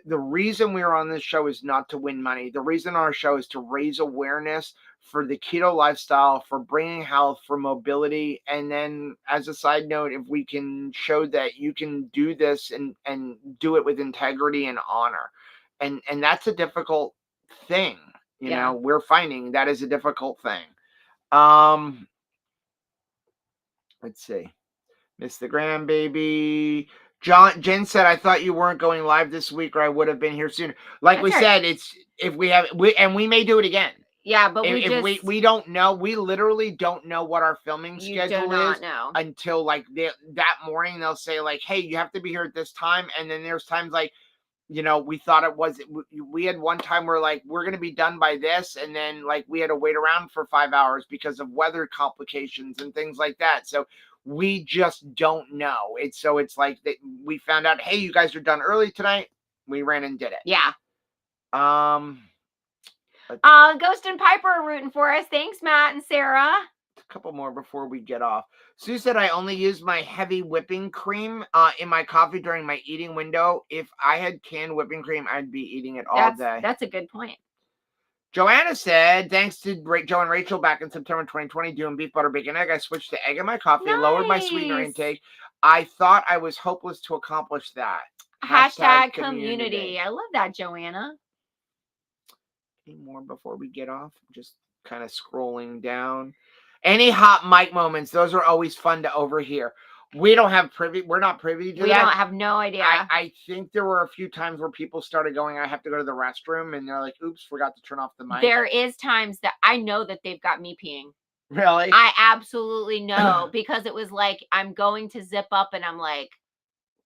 The reason we're on this show is not to win money. The reason our show is to raise awareness for the keto lifestyle, for bringing health, for mobility. And then as a side note, if we can show that you can do this and do it with integrity and honor. And that's a difficult thing. You know, we're finding that is a difficult thing. Let's see. Miss the grandbaby. Jen said, I thought you weren't going live this week or I would have been here sooner. Like we said, it's if we have and we may do it again. Yeah, but we don't know. We literally don't know what our filming schedule is until like that morning. They'll say like, hey, you have to be here at this time. And then there's times like, you know, we thought it was, we had one time where like, we're going to be done by this. And then like, we had to wait around for 5 hours because of weather complications and things like that. So we just don't know. It's like that we found out, hey, you guys are done early tonight. We ran and did it. Yeah. Ghost and Piper are rooting for us. Thanks, Matt and Sarah. A couple more before we get off. Sue said, I only use my heavy whipping cream in my coffee during my eating window. If I had canned whipping cream, I'd be eating it all day. That's a good point. Joanna said, thanks to Joe and Rachel back in September 2020 doing beef, butter, bacon, egg, I switched to egg in my coffee, lowered my sweetener intake. I thought I was hopeless to accomplish that. Hashtag community. I love that, Joanna. Any more before we get off? Just kind of scrolling down. Any hot mic moments? Those are always fun to overhear. We're not privy to that. We don't have no idea. I think there were a few times where people started going, I have to go to the restroom, and they're like, oops, forgot to turn off the mic. There is times that I know that they've got me peeing. Really? I absolutely know, because it was like, I'm going to zip up and I'm like,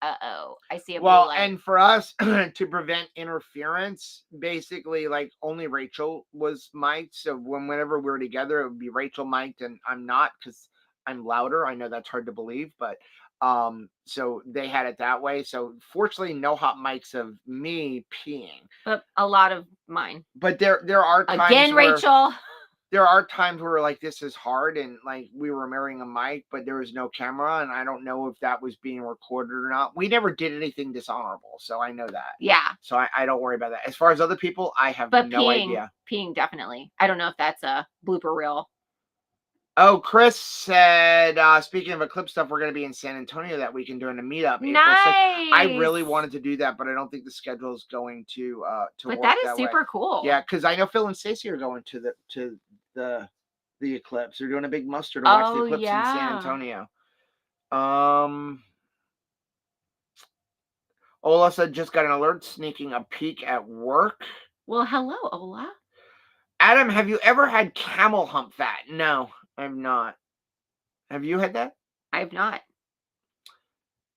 uh-oh, I see a blue light. And for us to prevent interference, basically, like, only Rachel was mic'd. So whenever we were together, it would be Rachel mic'd, and I'm not, because I'm louder. I know that's hard to believe, but so they had it that way. So fortunately, no hot mics of me peeing, but a lot of mine. But there are times again, Rachel. There are times where like this is hard, and like we were marrying a mic, but there was no camera, and I don't know if that was being recorded or not. We never did anything dishonorable, so I know that. Yeah. So I don't worry about that. As far as other people, I have no idea. Peeing, definitely. I don't know if that's a blooper reel. Oh, Chris said, speaking of Eclipse stuff, we're going to be in San Antonio that weekend doing a meetup. Nice. I really wanted to do that, but I don't think the schedule is going to but work that is super way. Cool. Yeah, because I know Phil and Stacey are going to the eclipse. They're doing a big muster to watch the eclipse in San Antonio. Ola said, just got an alert sneaking a peek at work. Well, hello, Ola. Adam, have you ever had camel hump fat? No, I have not. Have you had that? I have not.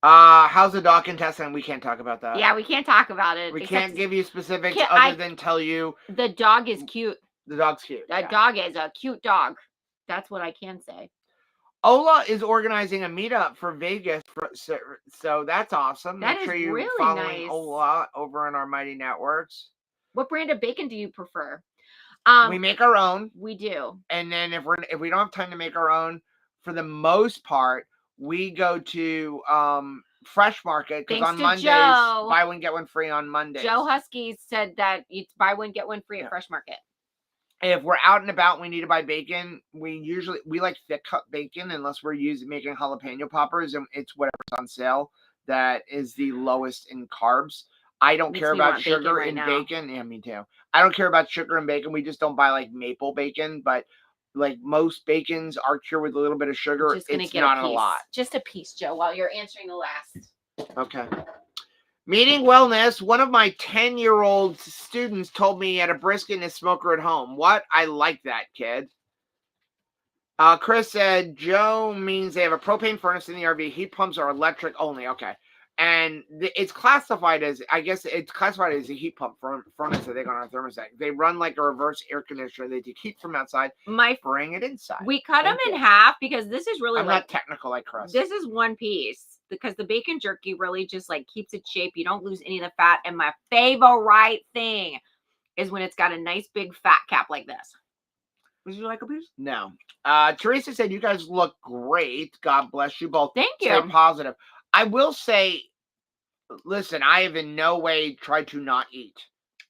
How's the dog intestine? We can't talk about that. Yeah, we can't talk about it. We can't give you specifics other than tell you the dog is cute. The dog's cute. That dog is a cute dog. That's what I can say. Ola is organizing a meetup for Vegas, so that's awesome. Make sure you're following Ola over on our Mighty Networks. What brand of bacon do you prefer? We make our own. We do. And then if we don't have time to make our own, for the most part, we go to Fresh Market, because on Mondays, buy one get one free on Mondays. Joe Husky said that you buy one get one free at Fresh Market. If we're out and about, we need to buy bacon. We like thick cut bacon, unless we're making jalapeno poppers, and it's whatever's on sale that is the lowest in carbs. I don't care about sugar in bacon. Yeah, me too. I don't care about sugar in bacon. We just don't buy like maple bacon, but like most bacons are cured with a little bit of sugar. It's not a lot. Just a piece, Joe, while you're answering the last. Okay. Meeting wellness. One of my 10-year-old students told me he had a brisket and a smoker at home. What? I like that, kid. Chris said, Joe means they have a propane furnace in the RV. Heat pumps are electric only. Okay. And it's classified as, I guess it's classified as a heat pump furnace that they got on a thermostat. They run like a reverse air conditioner. They take heat from outside, bring it inside. We cut them in half because this is really I'm not technical like Chris. This is one piece because the bacon jerky really just like keeps its shape. You don't lose any of the fat. And my favorite thing is when it's got a nice big fat cap like this. Would you like a piece? No. Teresa said, you guys look great. God bless you both. Thank you. Stay positive. I will say, listen, I have in no way tried to not eat.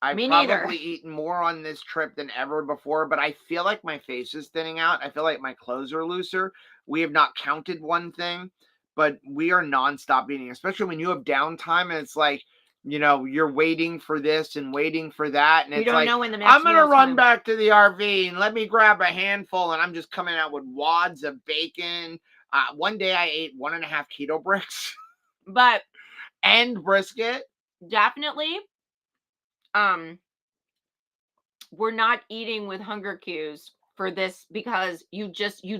I've Me neither. probably eaten more on this trip than ever before, but I feel like my face is thinning out. I feel like my clothes are looser. We have not counted one thing, but we are nonstop eating, especially when you have downtime and it's like, you know, you're waiting for this and waiting for that. And You it's don't like, know when the next I'm going to meal's run coming. back to the RV and let me grab a handful. And I'm just coming out with wads of bacon. One day I ate 1.5 keto bricks But and brisket. definitely, we're not eating with hunger cues for this because you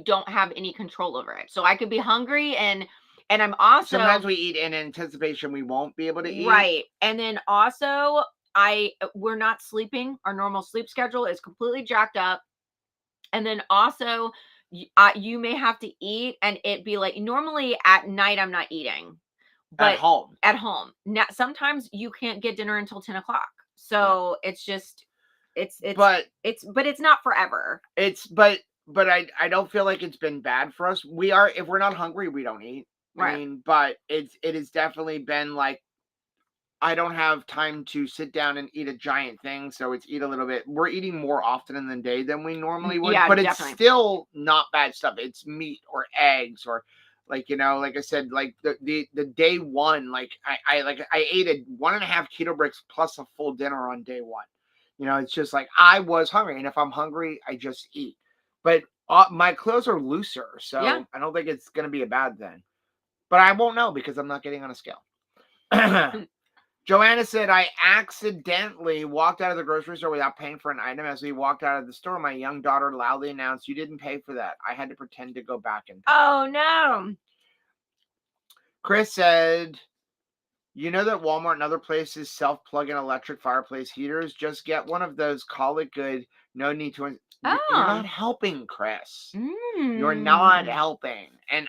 don't have any control over it. So I could be hungry and I'm also Sometimes we eat in anticipation we won't be able to eat. right. And then also we're not sleeping. Our normal sleep schedule is completely jacked up. And then also you may have to eat and it be like normally at night I'm not eating. But At home. Now sometimes you can't get dinner until 10 o'clock. So it's just but it's not forever. But I don't feel like it's been bad for us. If we're not hungry, we don't eat. Right. I mean, but it has definitely been like I don't have time to sit down and eat a giant thing, so it's eat a little bit. We're eating more often in the day than we normally would, Yeah, but definitely. It's still not bad stuff. It's meat or eggs or like, you know, like I said, like the day one, like I ate a 1.5 keto bricks plus a full dinner on day one. You know, it's just like I was hungry, and if I'm hungry, I just eat. But my clothes are looser, so Yeah. I don't think it's gonna be a bad thing. But I won't know because I'm not getting on a scale. Joanna said, I accidentally walked out of the grocery store without paying for an item. As we walked out of the store, my young daughter loudly announced, you didn't pay for that. I had to pretend to go back and pay. Oh, no. Chris said, you know that Walmart and other places self-plug-in electric fireplace heaters? Just get one of those. Call it good. No need to. You're not helping, Chris. You're not helping. And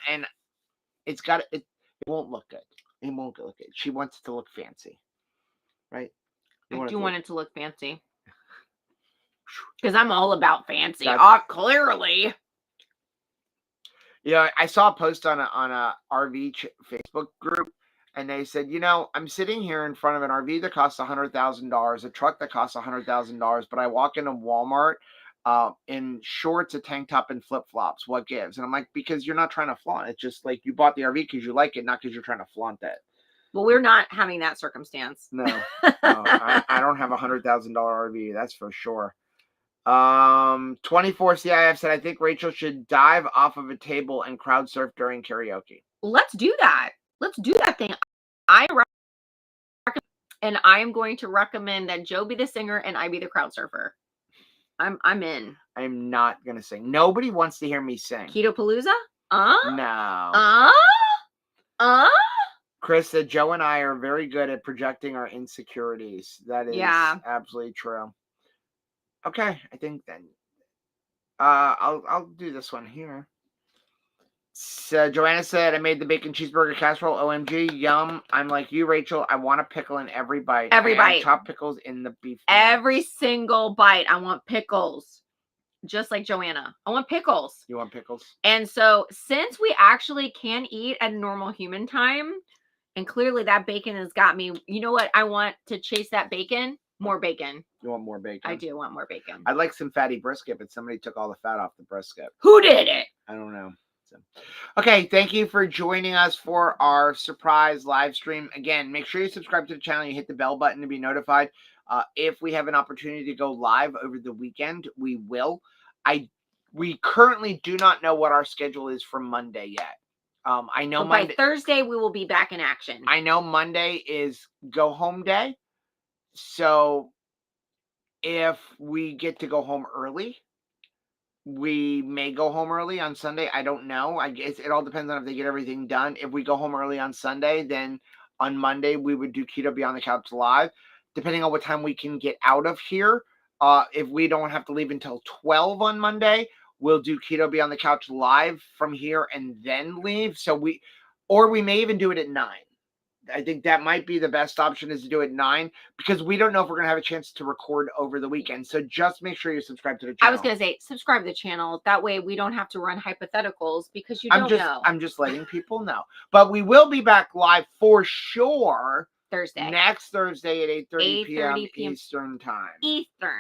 it's got it won't look good. It won't look good. She wants it to look fancy. Right? I do want it to look fancy. Because I'm all about fancy. Clearly. Yeah, I saw a post on a RV Facebook group, and they said, you know, I'm sitting here in front of an RV that costs $100,000, a truck that costs $100,000, but I walk into Walmart in shorts, a tank top, and flip flops. What gives? And I'm like, because you're not trying to flaunt. It's just like you bought the RV because you like it, not because you're trying to flaunt it. Well, we're not having that circumstance. No, I don't have $100,000 RV. That's for sure. 24 CIF said, I think Rachel should dive off of a table and crowd surf during karaoke. Let's do that. Let's do that thing. And I am going to recommend that Joe be the singer and I be the crowd surfer. I'm in. I'm not gonna sing. Nobody wants to hear me sing. Keto Palooza? No. Uh? Chris said Joe and I are very good at projecting our insecurities. That is absolutely true. Okay, I think then I'll do this one here. So Joanna said, I made the bacon cheeseburger casserole. OMG, yum. I'm like you, Rachel. I want a pickle in every bite. Every bite. Chop pickles in the beef. Every single bite. I want pickles. Just like Joanna. I want pickles. You want pickles? And so since we actually can eat at normal human time, and clearly that bacon has got me, you know what? I want to chase that bacon. More bacon. You want more bacon? I do want more bacon. I'd like some fatty brisket, but somebody took all the fat off the brisket. Who did it? I don't know. Okay, thank you for joining us for our surprise live stream. Again, make sure you subscribe to the channel. You hit the bell button to be notified. If we have an opportunity to go live over the weekend, we will. We currently do not know what our schedule is for Monday yet. I know by Thursday we will be back in action. I know Monday is go home day. So if we get to go home early, we may go home early on Sunday. I don't know. I guess it all depends on if they get everything done. If we go home early on Sunday, then on Monday we would do Keto Beyond the Couch live, depending on what time we can get out of here. If we don't have to leave until 12 on Monday, we'll do Keto Beyond the Couch live from here and then leave. So we may even do it at 9. I think that might be the best option, is to do it at 9, because we don't know if we're going to have a chance to record over the weekend. So just make sure you subscribe to the channel. I was going to say, subscribe to the channel. That way we don't have to run hypotheticals, because you don't know. I'm just letting people know. But we will be back live for sure Thursday. Next Thursday at 8:30 p.m. 8:30 p.m. Eastern time. Eastern.